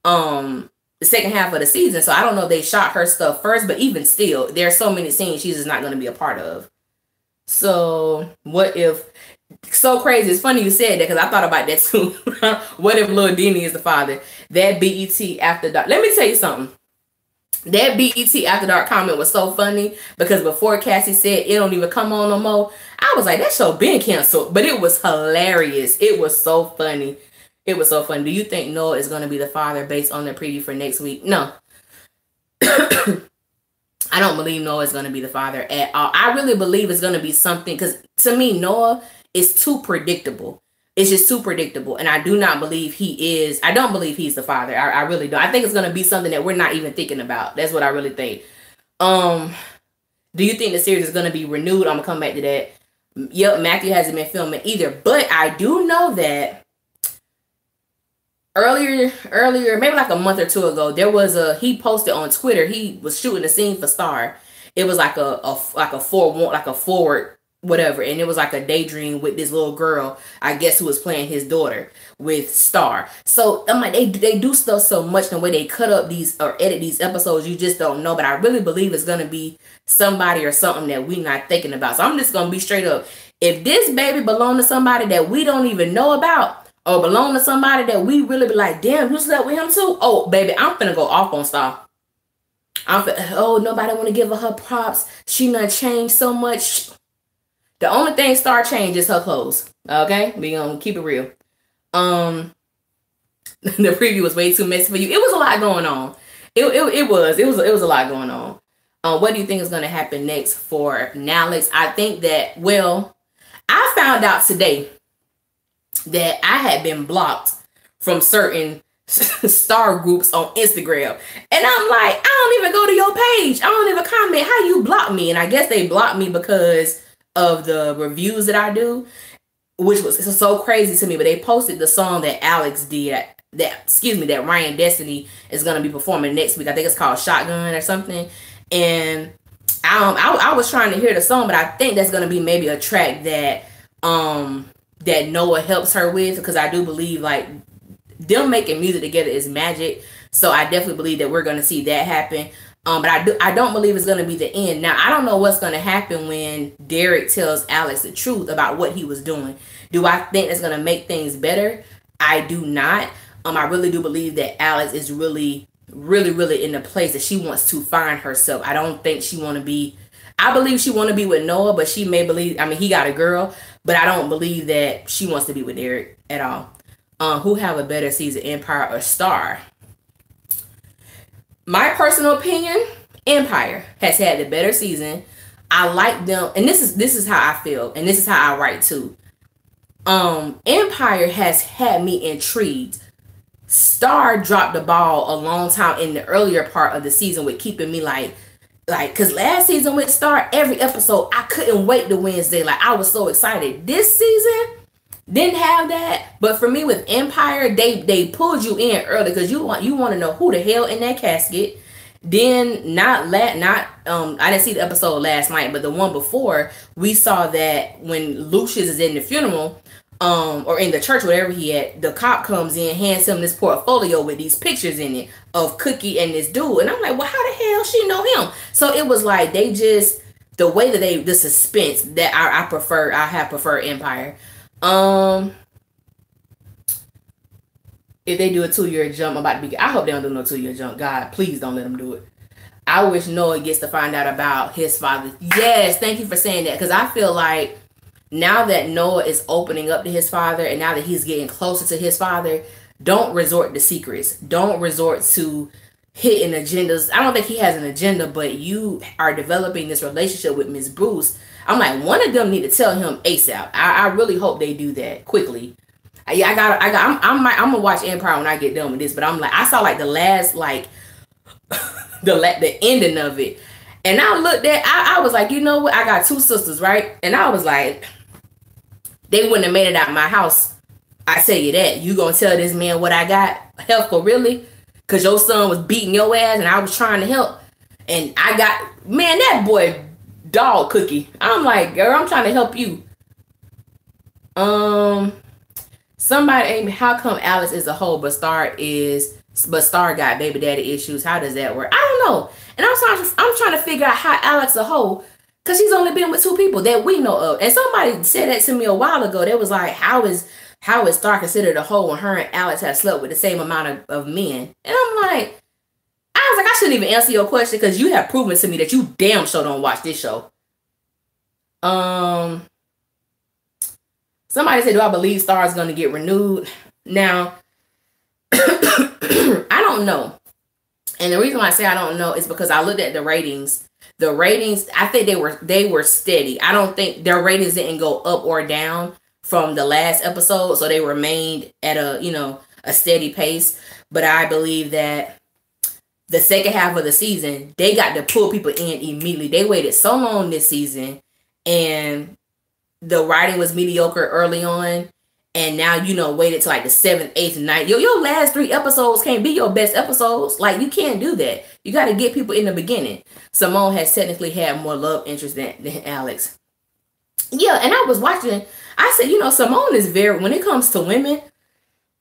half of the season. So I don't know if they shot her stuff first, but even still, there's so many scenes she's just not going to be a part of. So what if So crazy. It's funny you said that because I thought about that too. What if Lil Denny is the father? That BET After Dark. Let me tell you something. That BET After Dark comment was so funny because before Cassie said it don't even come on no more, I was like, that show been canceled. But it was hilarious. It was so funny. It was so funny. Do you think Noah is going to be the father based on the preview for next week? No. I don't believe Noah is going to be the father at all. I really believe it's going to be something because to me, Noah is too predictable. It's just too predictable. And I do not believe he is. I don't believe he's the father. I really don't. I think it's going to be something that we're not even thinking about. That's what I really think. Do you think the series is going to be renewed? I'm going to come back to that. Yep, Matthew hasn't been filming either. But I do know that earlier, maybe like a month or two ago, there was he posted on Twitter, he was shooting a scene for Star. It was like a forward whatever, and it was like a daydream with this little girl, I guess, who was playing his daughter with Star. So I'm like, they do stuff so much, the way they cut up these or edit these episodes, you just don't know. But I really believe it's gonna be somebody or something that we're not thinking about. So I'm just gonna be straight up. If this baby belong to somebody that we don't even know about, or belong to somebody that we really be like, damn, you slept with him too? Oh, baby, I'm finna go off on Star. Nobody want to give her props. She done changed so much. The only thing Star changed is her clothes. Okay? We gonna keep it real. The preview was way too messy for you. It was a lot going on. It was a lot going on. What do you think is gonna happen next for Nalex? I think that, well, I found out today that I had been blocked from certain Star groups on Instagram. And I'm like, I don't even go to your page. I don't even comment. How you block me? And I guess they blocked me because of the reviews that I do, which was so crazy to me. But they posted the song that Alex did, that Ryan Destiny is going to be performing next week. I think it's called Shotgun or something. And I was trying to hear the song, but I think that's going to be maybe a track that that Noah helps her with, because I do believe like them making music together is magic. So I definitely believe that we're going to see that happen. But I don't believe it's going to be the end. Now, I don't know what's going to happen when Derek tells Alex the truth about what he was doing. Do I think it's going to make things better? I do not. I really do believe that Alex is really, really, really in the place that she wants to find herself. I don't think she want to be, I believe she want to be with Noah, but she may believe, I mean, he got a girl, but I don't believe that she wants to be with Derek at all. Who have a better season, Empire or Star? My personal opinion, Empire has had the better season. I like them, and this is how I feel, and this is how I write too. Empire has had me intrigued. Star dropped the ball a long time in the earlier part of the season with keeping me like, because last season with Star, every episode, I couldn't wait to Wednesday. Like, I was so excited. This season, didn't have that. But for me with Empire, they pulled you in early because you want to know who the hell in that casket. Then I didn't see the episode last night, but the one before, we saw that when Lucius is in the funeral, or in the church, whatever he at, the cop comes in, hands him this portfolio with these pictures in it of Cookie and this dude. And I'm like, well, how the hell she know him? So it was like, they just, the way that the suspense that I have preferred Empire. If they do a 2-year jump, I'm about to be, I hope they don't do no 2-year jump. God, please don't let them do it. I wish Noah gets to find out about his father. Yes, thank you for saying that. Because I feel like now that Noah is opening up to his father, and now that he's getting closer to his father, don't resort to secrets. Don't resort to hidden agendas. I don't think he has an agenda, but you are developing this relationship with Miss Bruce. I'm like, one of them need to tell him ASAP. I really hope they do that quickly. I'm gonna watch Empire when I get done with this, but I'm like, I saw like the last, like the ending of it, and I looked at, I was like, you know what? I got 2 sisters, right? And I was like, they wouldn't have made it out of my house. I tell you that. You gonna tell this man what I got? Help for really? Cause your son was beating your ass, and I was trying to help, and I got, man, that boy dog Cookie. I'm like, girl, I'm trying to help you. Somebody, how come Alex is a hoe, but Star got baby daddy issues? How does that work? I don't know. And I'm trying to figure out how Alex a hoe, Because she's only been with 2 people that we know of. And somebody said that to me a while ago. They was like, how is Star considered a hoe when her and Alex have slept with the same amount of men? And I'm like, I shouldn't even answer your question because you have proven to me that you damn sure don't watch this show. Somebody said, do I believe Star is going to get renewed? Now, I don't know. And the reason why I say I don't know is because I looked at the ratings. The ratings, I think they were steady. I don't think their ratings didn't go up or down from the last episode. So they remained at a steady pace. But I believe that the second half of the season, they got to pull people in immediately. They waited so long this season, and the writing was mediocre early on, and now waited till like the 7th, 8th, 9th. Your last 3 episodes can't be your best episodes. Like, you can't do that. You got to get people in the beginning. Simone has technically had more love interest than Alex. Yeah, and I was watching. I said, Simone is when it comes to women,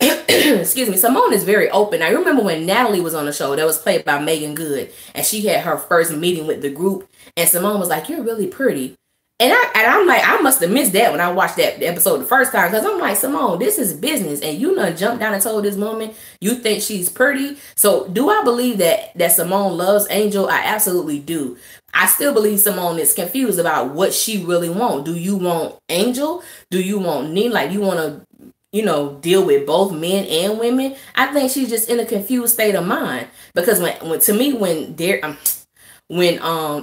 excuse me, Simone is very open. I remember when Natalie was on the show that was played by Megan Good, and she had her first meeting with the group, and Simone was like, "You're really pretty." And I'm like, I must have missed that when I watched that episode the first time, because I'm like, Simone, this is business, and you done jumped down and told this woman you think she's pretty. So do I believe that Simone loves Angel? I absolutely do. I still believe Simone is confused about what she really wants. Do you want Angel? Do you want Nene? Like, you want to deal with both men and women? I think she's just in a confused state of mind, because when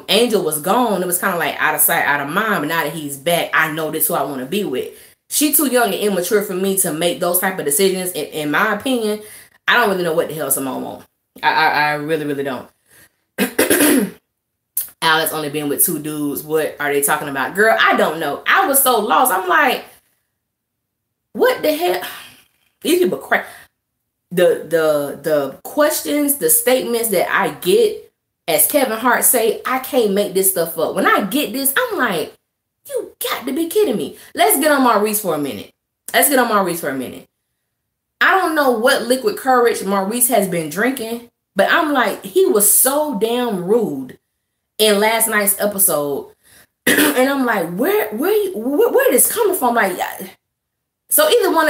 Angel was gone, it was kind of like out of sight, out of mind. But now that he's back, I know this is who I want to be with. She too young and immature for me to make those type of decisions. In my opinion, I don't really know what the hell Simone wants. I really, really don't. Alex only been with 2 dudes. What are they talking about? Girl, I don't know. I was so lost. I'm like, what the hell? These people crack. The questions, the statements that I get, as Kevin Hart say, I can't make this stuff up. When I get this, I'm like, you got to be kidding me. Let's get on Maurice for a minute. I don't know what liquid courage Maurice has been drinking, but I'm like, he was so damn rude in last night's episode. And I'm like, where this coming from? Like, so either one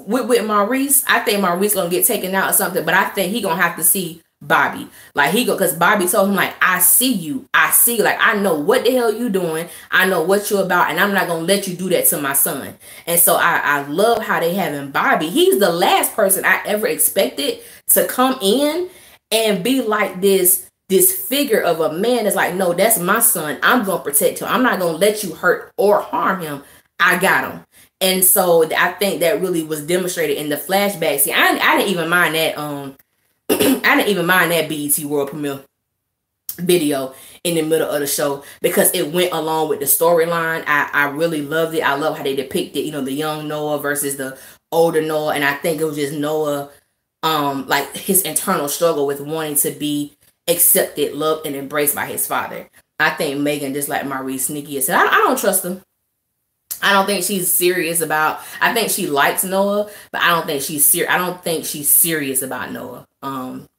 with Maurice, I think Maurice gonna get taken out or something, but I think he gonna have to see Bobby. Like, because Bobby told him, like, I see you. Like, I know what the hell you doing. I know what you're about, and I'm not gonna let you do that to my son. And so I love how they having Bobby. He's the last person I ever expected to come in and be like this figure of a man that's like, no, that's my son. I'm gonna protect him. I'm not gonna let you hurt or harm him. I got him. And so I think that really was demonstrated in the flashback scene. I didn't even mind that I didn't even mind that BET World Premiere video in the middle of the show, because it went along with the storyline. I really loved it. I love how they depicted, the young Noah versus the older Noah. And I think it was just Noah, like his internal struggle with wanting to be accepted, loved, and embraced by his father. I think Megan, just like Maurice, sneaky as hell. I don't trust him. I don't think she's serious about. I think she likes Noah, but I don't think she's serious. I don't think she's serious about Noah.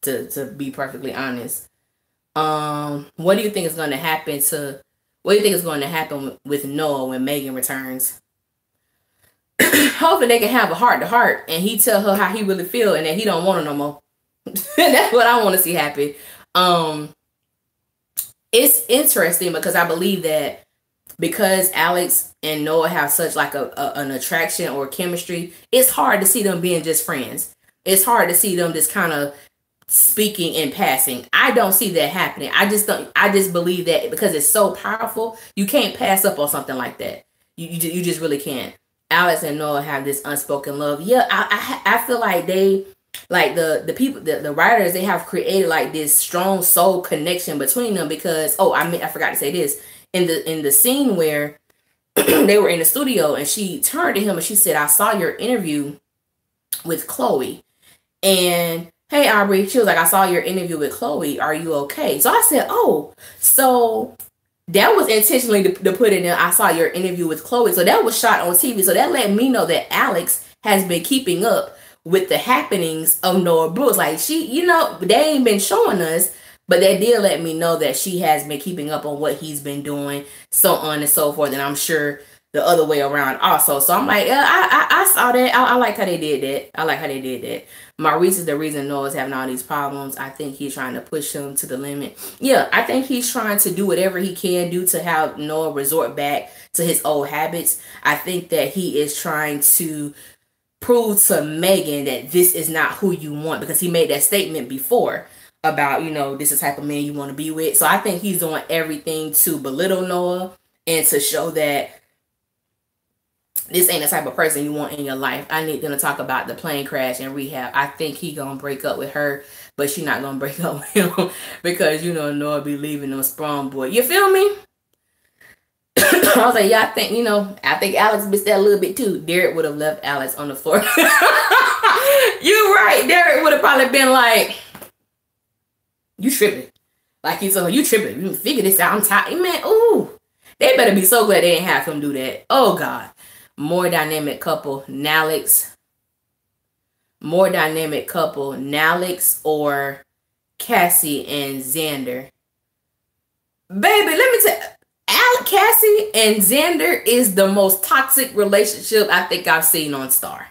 To be perfectly honest, what do you think is going to happen with Noah when Megan returns? Hopefully they can have a heart to heart, and he tell her how he really feel, and that he don't want her no more. That's what I want to see happen. It's interesting because I believe that because Alex and Noah have such like an attraction or chemistry, it's hard to see them being just friends. It's hard to see them just kind of speaking in passing. I don't see that happening. I just believe that because it's so powerful, you can't pass up on something like that. You just really can't. Alex and Noah have this unspoken love. Yeah, I feel like they, like the people, the writers, they have created like this strong soul connection between them because, I forgot to say this. In the scene where they were in the studio and she turned to him and she said, I saw your interview with Chloe. And hey, Aubrey, she was like, I saw your interview with Chloe. Are you okay? So I said, oh, so that was intentionally to put in there. I saw your interview with Chloe. So that was shot on TV. So that let me know that Alex has been keeping up with the happenings of Noah Brooks. Like they ain't been showing us But they did let me know that she has been keeping up on what he's been doing, so on and so forth. And I'm sure the other way around also. So I'm like, yeah, I saw that. I like how they did that. I like how they did that. Maurice is the reason Noah's having all these problems. I think he's trying to push him to the limit. Yeah, I think he's trying to do whatever he can do to have Noah resort back to his old habits. I think that he is trying to prove to Megan that this is not who you want, because he made that statement before about, you know, this is the type of man you want to be with. So I think he's doing everything to belittle Noah and to show that this ain't the type of person you want in your life. I need them to talk about the plane crash and rehab. I think he gonna break up with her, but she not gonna break up with him because, you know, Noah be leaving them sprung boy. You feel me? I was like, yeah, I think Alex missed that a little bit too. Derek would have left Alex on the floor. You're right. Derek would have probably been like, you tripping. Like he told her, you tripping. You figure this out. I'm tired. Man, ooh. They better be so glad they didn't have him do that. Oh, God. More dynamic couple, Nalix. More dynamic couple, Nalix or Cassie and Xander. Baby, let me tell you. Cassie and Xander is the most toxic relationship I think I've seen on Star.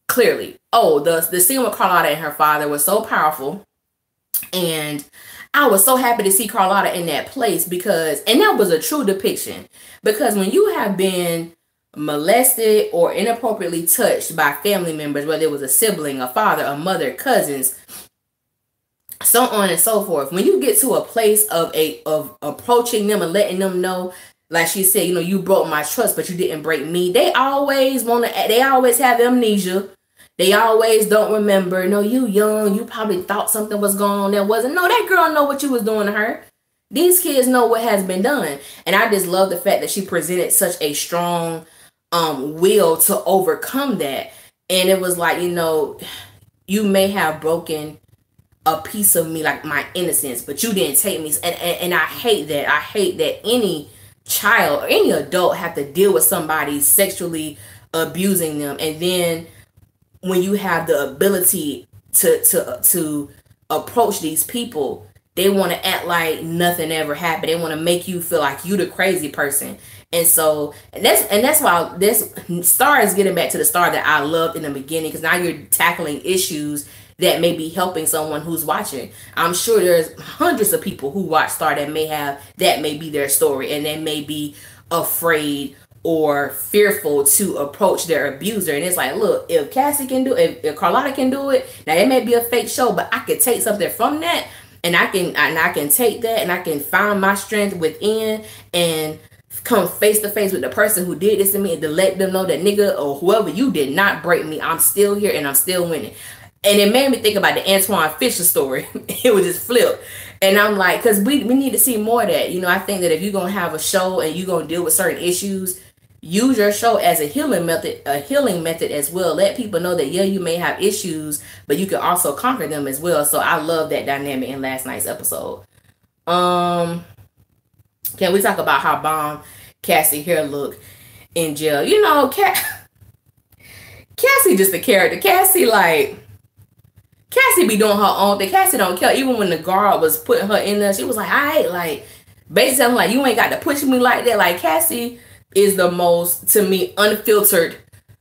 Clearly. Oh, the scene with Carlotta and her father was so powerful. And I was so happy to see Carlotta in that place because, and that was a true depiction. Because when you have been molested or inappropriately touched by family members, whether it was a sibling, a father, a mother, cousins, so on and so forth, when you get to a place of approaching them and letting them know, like she said, you know, you broke my trust, but you didn't break me. They always have amnesia. They always don't remember. No, you young. You probably thought something was going on that wasn't. No, that girl know what you was doing to her. These kids know what has been done. And I just love the fact that she presented such a strong will to overcome that. And it was like, you know, you may have broken a piece of me, like my innocence, but you didn't take me. And I hate that. I hate that any child or any adult have to deal with somebody sexually abusing them. And then when you have the ability to approach these people, they want to act like nothing ever happened. They want to make you feel like you the crazy person. And so that's why this Star is getting back to the Star that I loved in the beginning, because now you're tackling issues that may be helping someone who's watching. I'm sure there's hundreds of people who watch Star that may be their story, and they may be afraid or fearful to approach their abuser. And it's like, look, if Cassie can do it, if Carlotta can do it, now it may be a fake show, but I could take something from that, and I can take that, and I can find my strength within and come face to face with the person who did this to me, and to let them know that nigga or whoever, you did not break me. I'm still here and I'm still winning. And it made me think about the Antoine Fisher story. It was just flipped. And I'm like, because we need to see more of that. You know, I think that if you're going to have a show and you're going to deal with certain issues, use your show as a healing method as well. Let people know that, yeah, you may have issues, but you can also conquer them as well. So I love that dynamic in last night's episode. Can we talk about how bomb Cassie hair look in jail? You know, Cassie just a character. Cassie be doing her own thing. Cassie don't care. Even when the guard was putting her in there, she was like, all right, like, basically, I'm like, you ain't got to push me like that. Like, Cassie is the most, to me, unfiltered.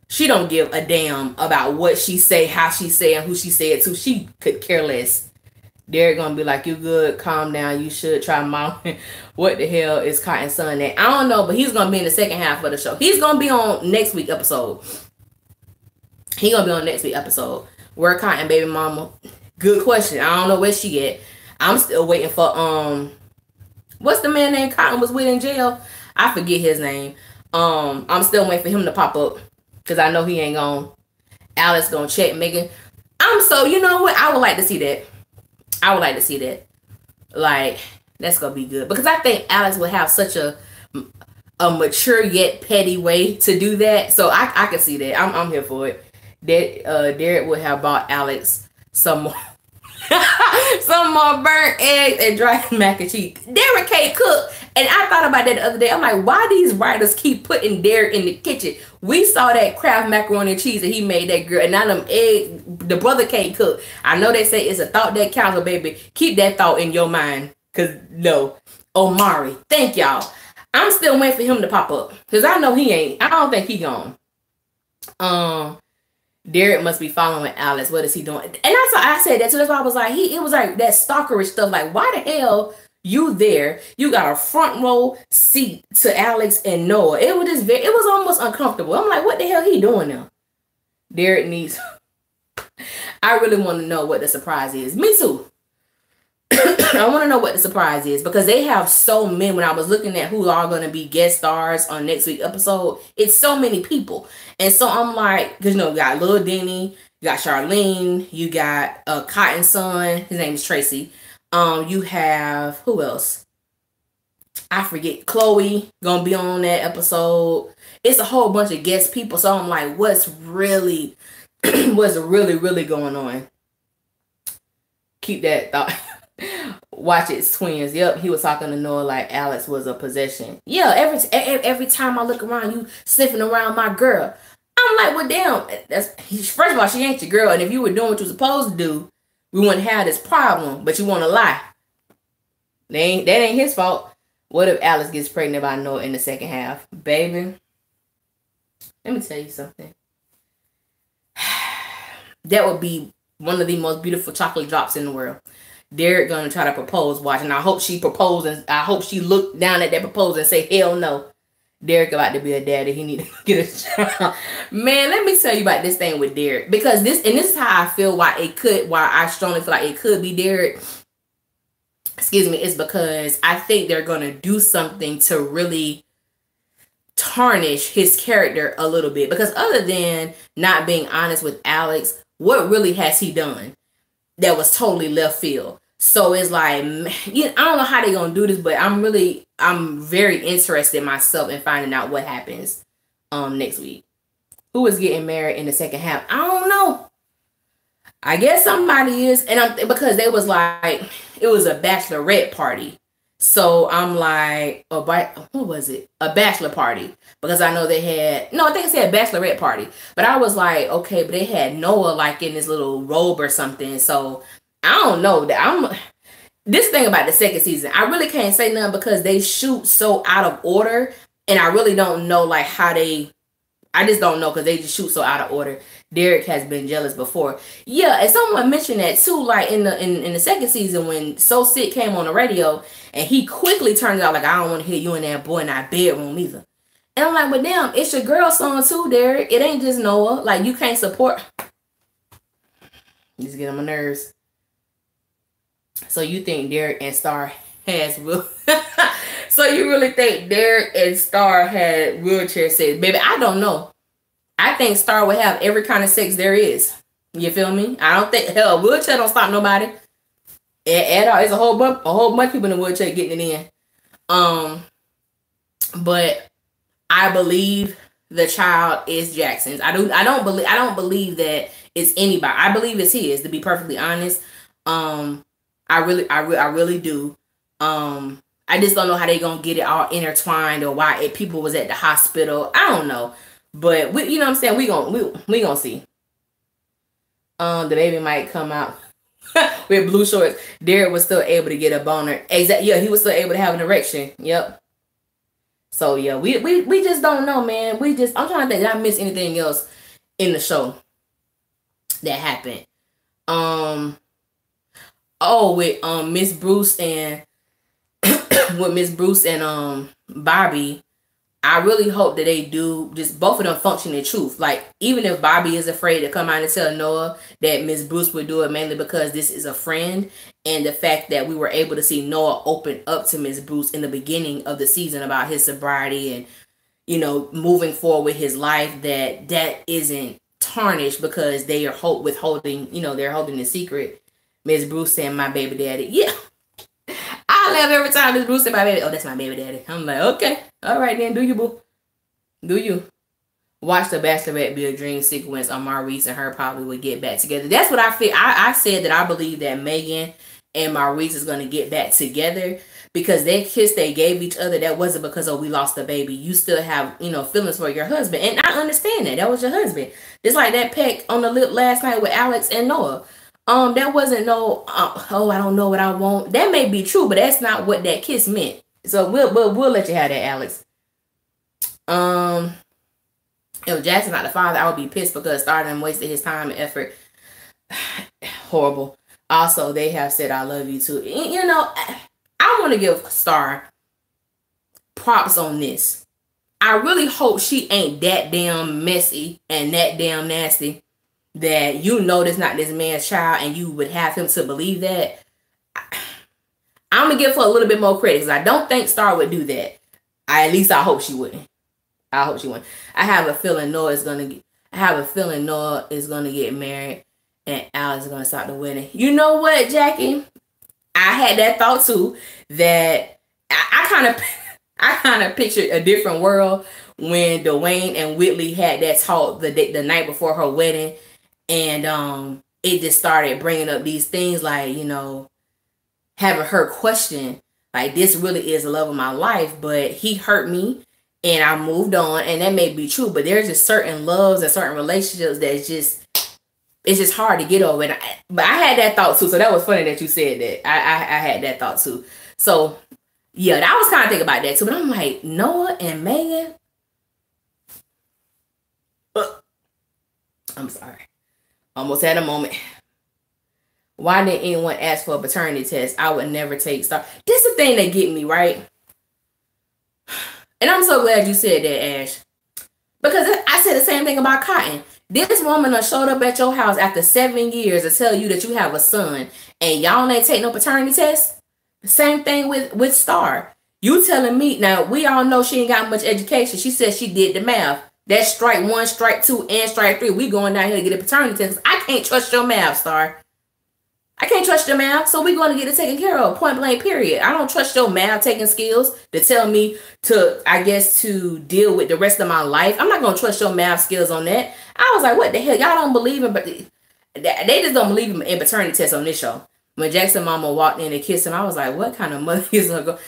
She don't give a damn about what she say, how she say, and who she say it to. She could care less. They're going to be like, you good, calm down, you should try mom. What the hell is Cotton Son at? I don't know, but he's going to be in the second half of the show. He's going to be on next week's episode. Where Cotton baby mama? Good question. I don't know where she at. I'm still waiting for what's the man named Cotton was with in jail? I forget his name. I'm still waiting for him to pop up, because I know he ain't gonna. Alex gonna check Megan. So you know what? I would like to see that. Like, that's gonna be good, because I think Alex would have such a mature yet petty way to do that. So I can see that. I'm here for it. That Derek would have bought Alex some more burnt eggs and dry mac and cheese. Derek can't cook. And I thought about that the other day. I'm like, why these writers keep putting Derek in the kitchen? We saw that Kraft macaroni and cheese that he made that girl, and now them eggs the brother can't cook. I know they say it's a thought that counts, but baby, keep that thought in your mind. Cause no, Omari, thank y'all. I'm still waiting for him to pop up. Cause I know he ain't. I don't think he gone. Derek must be following Alex. What is he doing? And that's why I said that. So that's why I was like, it was like that stalkerish stuff. Like, why the hell you there? You got a front row seat to Alex and Noah. It was almost uncomfortable. I'm like, what the hell he doing now? Derek needs. I really want to know what the surprise is. Me too. I want to know what the surprise is because they have so many. When I was looking at who are going to be guest stars on next week's episode, it's so many people. And so I'm like, because you got Lil Denny, you got Charlene, you got Cotton's son, his name is Tracy. You have, who else? I forget. Chloe gonna be on that episode. It's a whole bunch of guest people. So I'm like, what's really going on? Keep that thought. Watch It's twins. Yep, he was talking to Noah like Alex was a possession. Yeah, every time I look around, you sniffing around my girl. I'm like, well, damn. First of all, she ain't your girl, and if you were doing what you're supposed to do, we wouldn't have this problem. But you want to lie. That ain't his fault. What if Alex gets pregnant by Noah in the second half, baby? Let me tell you something. That would be one of the most beautiful chocolate drops in the world. Derek gonna try to propose, and I hope she proposed, and I hope she looked down at that proposal and say, hell no. Derek about to be a daddy. He need to get a child. Man, let me tell you about this thing with Derek. Because this is how I feel why I strongly feel like it could be Derek. Excuse me, it's because I think they're gonna do something to really tarnish his character a little bit. Because other than not being honest with Alex, what really has he done that was totally left field? So it's like, I don't know how they're going to do this, but I'm very interested myself in finding out what happens next week. Who is getting married in the second half? I don't know. I guess somebody is. And because they was like, it was a bachelorette party. So I'm like, who was it? A bachelor party. Because I know they had, I think it said bachelorette party. But I was like, okay, but they had Noah like in this little robe or something. So I don't know. This thing about the second season, I really can't say nothing because they shoot so out of order. And I really don't know like how I just don't know because they just shoot so out of order. Derek has been jealous before. Yeah, and someone mentioned that too, like in the second season when So Sick came on the radio and he quickly turned it out like, I don't want to hear you and that boy in that bedroom either. And I'm like, but damn, it's your girl song too, Derek. It ain't just Noah. Like, you can't support. Just get on my nerves. So you think Derek and Star has so you really think Derek and Star had wheelchair sex? Baby, I don't know. I think Star would have every kind of sex there is. You feel me? I don't think, hell, wheelchair don't stop nobody. At all. It's a whole bunch of people in the wheelchair getting it in. But I believe the child is Jackson's. I don't believe that it's anybody. I believe it's his, to be perfectly honest. I really do. I just don't know how they gonna get it all intertwined or why people was at the hospital. I don't know, but you know what I'm saying. We gonna see. The baby might come out with blue shorts. Derek was still able to get a boner. Exactly. Yeah, he was still able to have an erection. Yep. So yeah, we just don't know, man. I'm trying to think. Did I miss anything else in the show that happened? With Miss Bruce and Bobby, I really hope that they do just both of them function in truth. Like, even if Bobby is afraid to come out and tell Noah that Miss Bruce would do it mainly because this is a friend, and the fact that we were able to see Noah open up to Miss Bruce in the beginning of the season about his sobriety and, you know, moving forward with his life, that isn't tarnished because they are withholding, you know, they're holding the secret. Miss Bruce saying my baby daddy. Yeah. I laugh every time Miss Bruce said my baby. Oh, that's my baby daddy. I'm like, okay. All right then. Do you, boo. Do you. Watch the Bachelorette be a dream sequence on Maurice and her probably would get back together. That's what I feel. I said that I believe that Megan and Maurice is going to get back together because that kiss they gave each other, that wasn't because, oh, we lost a baby. You still have, feelings for your husband. And I understand that. That was your husband. It's like that peck on the lip last night with Alex and Noah. That wasn't no, oh, I don't know what I want. That may be true, but that's not what that kiss meant. So we'll let you have that, Alex. If Jackson not the father, I would be pissed because Stardom wasted his time and effort. Horrible. Also, they have said I love you too. I want to give Star props on this. I really hope she ain't that damn messy and that damn nasty that that's not this man's child and you would have him to believe that. I'm going to give her a little bit more credit because I don't think Star would do that. At least I hope she wouldn't. I hope she wouldn't. I have a feeling Noah is going to get married and Alex is going to start the wedding. You know what, Jackie? I had that thought too, that I kind of pictured a different world when Dwayne and Whitley had that talk the night before her wedding, and it just started bringing up these things like, having her question, like, this really is the love of my life, but he hurt me and I moved on, and that may be true, but there's just certain loves and certain relationships that it's just hard to get over. But I had that thought too, so that was funny that you said that. I had that thought too. So yeah, I was kind of thinking about that too, but I'm like, Noah and Megan. I'm sorry. Almost had a moment. Why didn't anyone ask for a paternity test? I would never take Star. This is the thing that get me, right? And I'm so glad you said that, Ash. Because I said the same thing about Cotton. This woman done showed up at your house after 7 years to tell you that you have a son, and y'all ain't take no paternity test. Same thing with Star. You telling me, now we all know she ain't got much education. She said she did the math. That's strike 1, strike 2, and strike 3. We going down here to get a paternity test. I can't trust your math, Star. I can't trust your math, so we're going to get it taken care of, point blank, period. I don't trust your math taking skills to tell me to deal with the rest of my life. I'm not going to trust your math skills on that. I was like, what the hell? Y'all don't believe in, but they just don't believe in paternity tests on this show. When Jackson mama walked in and kissed him, I was like, what kind of mother is going to go?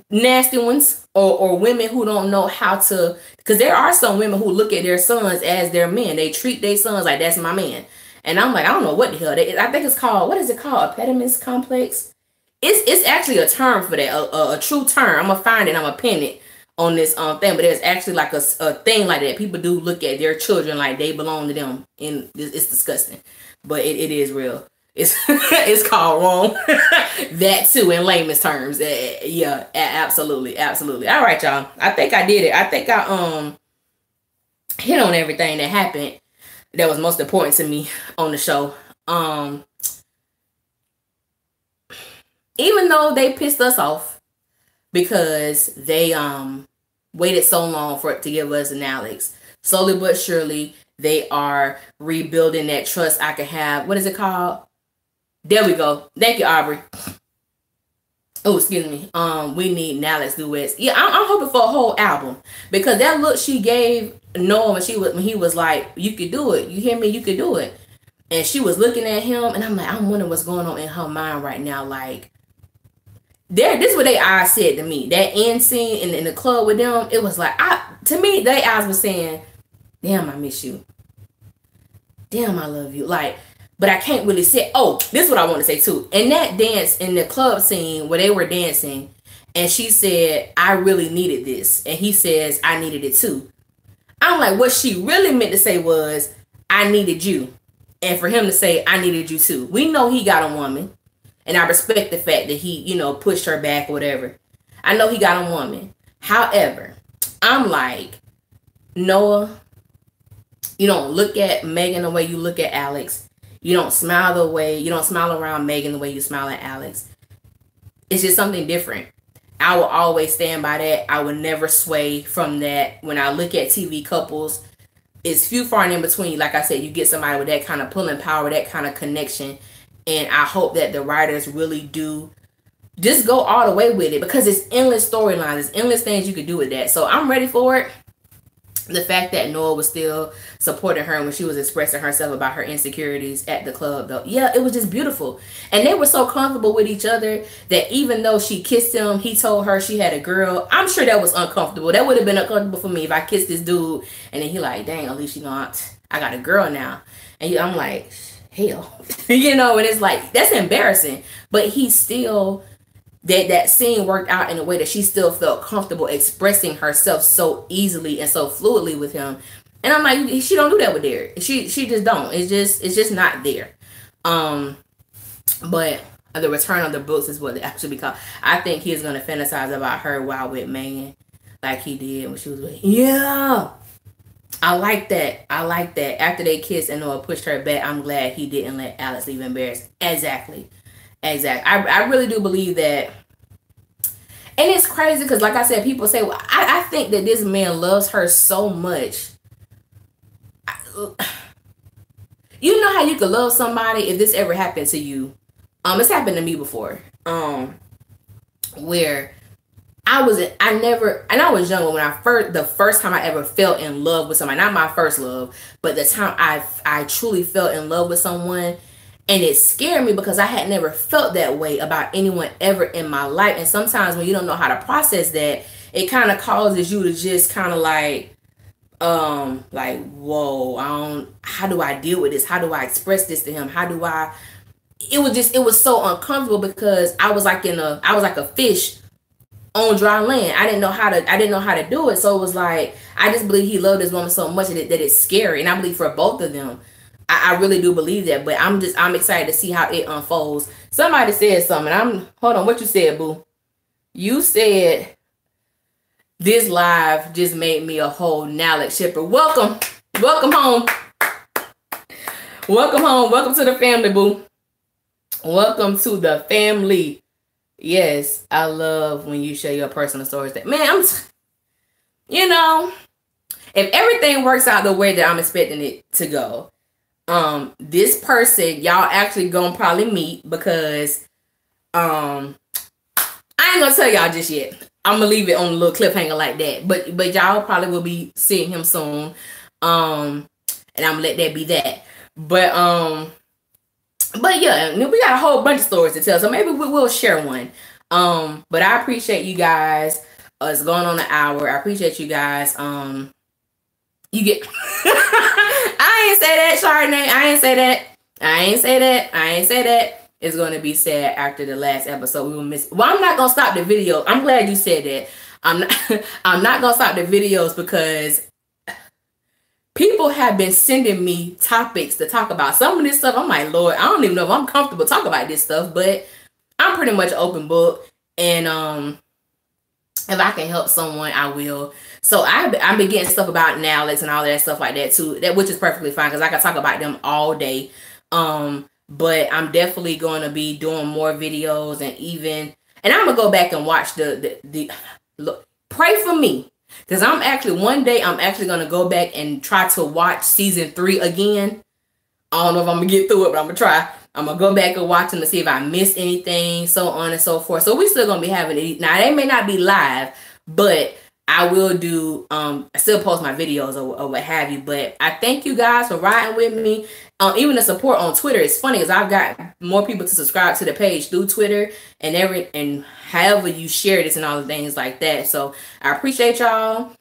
Nasty ones or women who don't know how to, because there are some women who look at their sons as their men. They treat their sons like that's my man. And I'm like, I don't know what the hell that is. I think it's called, what is it called? A Oedipus complex? It's actually a term for that, a true term. I'm going to find it. I'm going to pin it on this thing. But there's actually like a thing like that. People do look at their children like they belong to them. And it's disgusting. But it is real. It's it's called wrong. That too, in layman's terms. Yeah, absolutely. Absolutely. All right, y'all. I think I did it. I think I hit on everything that happened that was most important to me on the show. Even though they pissed us off because they waited so long for it to give us an Alex, slowly but surely they are rebuilding that trust I could have. What is it called? There we go. Thank you, Aubrey. Oh, excuse me. We need Alex duets. Yeah, I'm hoping for a whole album, because that look she gave Noah when he was like, you could do it. You hear me? You could do it. And she was looking at him, and I'm like, I'm wondering what's going on in her mind right now. Like, this is what their eyes said to me. That end scene in the club with them, it was like, to me, their eyes were saying, damn, I miss you. Damn, I love you. Like, but I can't really say, oh, this is what I want to say too. In that dance, in the club scene where they were dancing, and she said, I really needed this. And he says, I needed it too. I'm like, what she really meant to say was, I needed you. And for him to say, I needed you too. We know he got a woman. And I respect the fact that he, pushed her back or whatever. I know he got a woman. However, I'm like, Noah, you don't look at Megan the way you look at Alex. You don't smile around Megan the way you smile at Alex. It's just something different. I will always stand by that. I will never sway from that. When I look at TV couples, it's few far and in between. Like I said, you get somebody with that kind of pulling power, that kind of connection. And I hope that the writers really do just go all the way with it, because it's endless storylines. It's endless things you could do with that. So I'm ready for it. the fact that Noah was still supporting her when she was expressing herself about her insecurities at the club, though, yeah, it was just beautiful. And they were so comfortable with each other that even though she kissed him, he told her she had a girl. I'm sure that was uncomfortable. That would have been uncomfortable for me if I kissed this dude and then he like, dang, at least I got a girl now. And I'm like, hell, you know, and it's like, that's embarrassing. But he still, that scene worked out in a way that she still felt comfortable expressing herself so easily and so fluidly with him. And I'm like, she don't do that with Derek. She just don't. It's just not there. But the return of the books is what it actually called. I think he's gonna fantasize about her while with Megan, like he did when she was with. Yeah, I like that. I like that. After they kissed and Noah pushed her back, I'm glad he didn't let Alex leave embarrassed. Exactly. I really do believe that. And it's crazy because, like I said, people say, well, I think that this man loves her so much. You know how you could love somebody if this ever happened to you. It's happened to me before. Where I was young when the first time I ever felt in love with somebody, not my first love, but the time I truly felt in love with someone. And it scared me because I had never felt that way about anyone ever in my life. And sometimes when you don't know how to process that, it kind of causes you to just kind of like, whoa, how do I deal with this? How do I express this to him? It was so uncomfortable because I was like a fish on dry land. I didn't know how to do it. So it was like, I just believe he loved this woman so much that it's scary. And I believe for both of them, I really do believe that, but I'm excited to see how it unfolds. Somebody said something. Hold on. What you said, boo? You said this live just made me a whole Alex shipper. Welcome home. Welcome home. Welcome to the family, boo. Welcome to the family. Yes, I love when you share your personal stories. If everything works out the way that I'm expecting it to go. This person y'all actually gonna probably meet because I ain't gonna tell y'all just yet. I'm gonna leave it on a little cliffhanger like that. But y'all probably will be seeing him soon. And I'm gonna let that be that. But yeah, we got a whole bunch of stories to tell, so maybe we will share one. But I appreciate you guys. It's going on an hour. I appreciate you guys. You get I ain't say that, Chardonnay. I ain't say that. It's going to be said after the last episode. We will miss. Well, I'm not going to stop the video. I'm glad you said that. I'm not going to stop the videos because people have been sending me topics to talk about. Some of this stuff, I'm like, Lord, I don't even know if I'm comfortable talking about this stuff, but I'm pretty much open book. And if I can help someone, I will. So I've been getting stuff about Alex and all that stuff like that too, which is perfectly fine because I can talk about them all day. But I'm definitely going to be doing more videos and I'm gonna go back and watch look, pray for me because one day I'm actually gonna go back and try to watch season 3 again. I don't know if I'm gonna get through it, but I'm gonna try. I'm gonna go back and watch them to see if I missed anything, so on and so forth. So we still gonna be having it. Now they may not be live, but I will do, I still post my videos or what have you, but I thank you guys for riding with me. Even the support on Twitter is funny because I've got more people to subscribe to the page through Twitter and however you share this and all the things like that. So I appreciate y'all.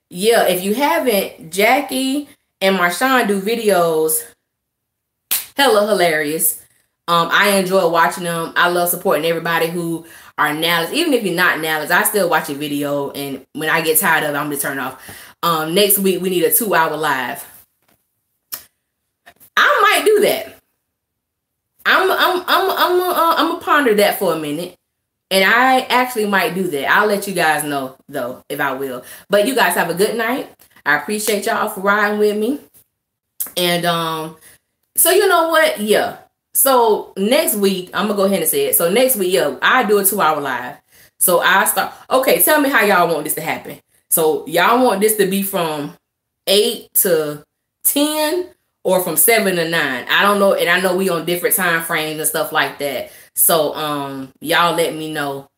Yeah, if you haven't, Jackie and Marshawn do videos hella hilarious. I enjoy watching them. I love supporting everybody who are Nallas. Even if you're not Nallas, I still watch a video, and when I get tired of it, I'm gonna turn off. Next week we need a 2-hour live. I might do that. I'm gonna ponder that for a minute, and I actually might do that. I'll let you guys know though if I will. But you guys have a good night. I appreciate y'all for riding with me, and so you know what? Yeah. So next week, I'm going to go ahead and say it. So next week, yeah, I do a 2-hour live. So I start. Okay, tell me how y'all want this to happen. So y'all want this to be from 8 to 10 or from 7 to 9? I don't know. And I know we on different time frames and stuff like that. So y'all let me know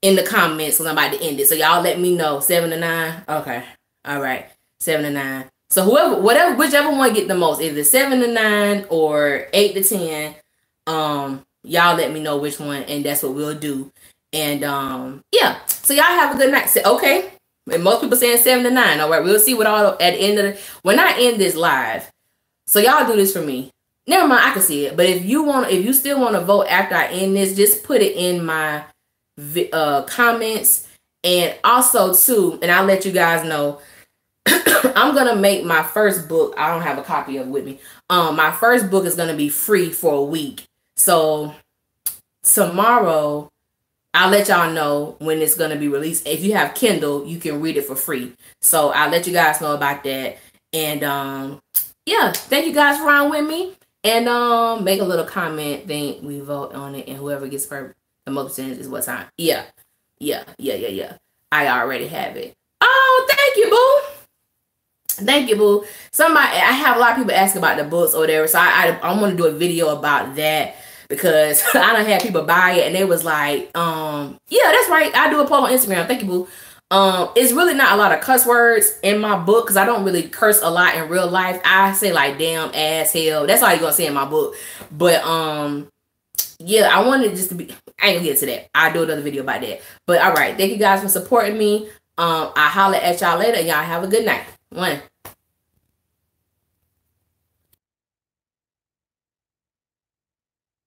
in the comments when I'm about to end it. So y'all let me know. 7 to 9. Okay. All right. 7 to 9. So whichever one get the most, either 7 to 9 or 8 to 10. Y'all let me know which one, and that's what we'll do. And yeah. So y'all have a good night. Okay. And most people saying 7 to 9. All right. We'll see what all at the end of when I end this live. So y'all do this for me. Never mind, I can see it. But if you still want to vote after I end this, just put it in my comments. And also too, and I'll let you guys know, I'm gonna make my first book. I don't have a copy of it with me. My first book is gonna be free for a week. So tomorrow I'll let y'all know when it's gonna be released. If you have Kindle, you can read it for free. So I'll let you guys know about that. And yeah, thank you guys for riding with me. And make a little comment. Think we vote on it, and whoever gets the most percentage is what time. Yeah. I already have it. Oh, thank you, boo. Thank you, boo. I have a lot of people ask about the books or whatever, so I want to do a video about that, because I done had people buy it and they was like, yeah, that's right. I do a poll on Instagram. Thank you, boo. It's really not a lot of cuss words in my book, because I don't really curse a lot in real life. I say like damn, ass, hell. That's all you're gonna see in my book. But yeah, I wanted just to be, I ain't gonna get to that. I'll do another video about that. But all right, thank you guys for supporting me. I'll holler at y'all later, and y'all have a good night. One.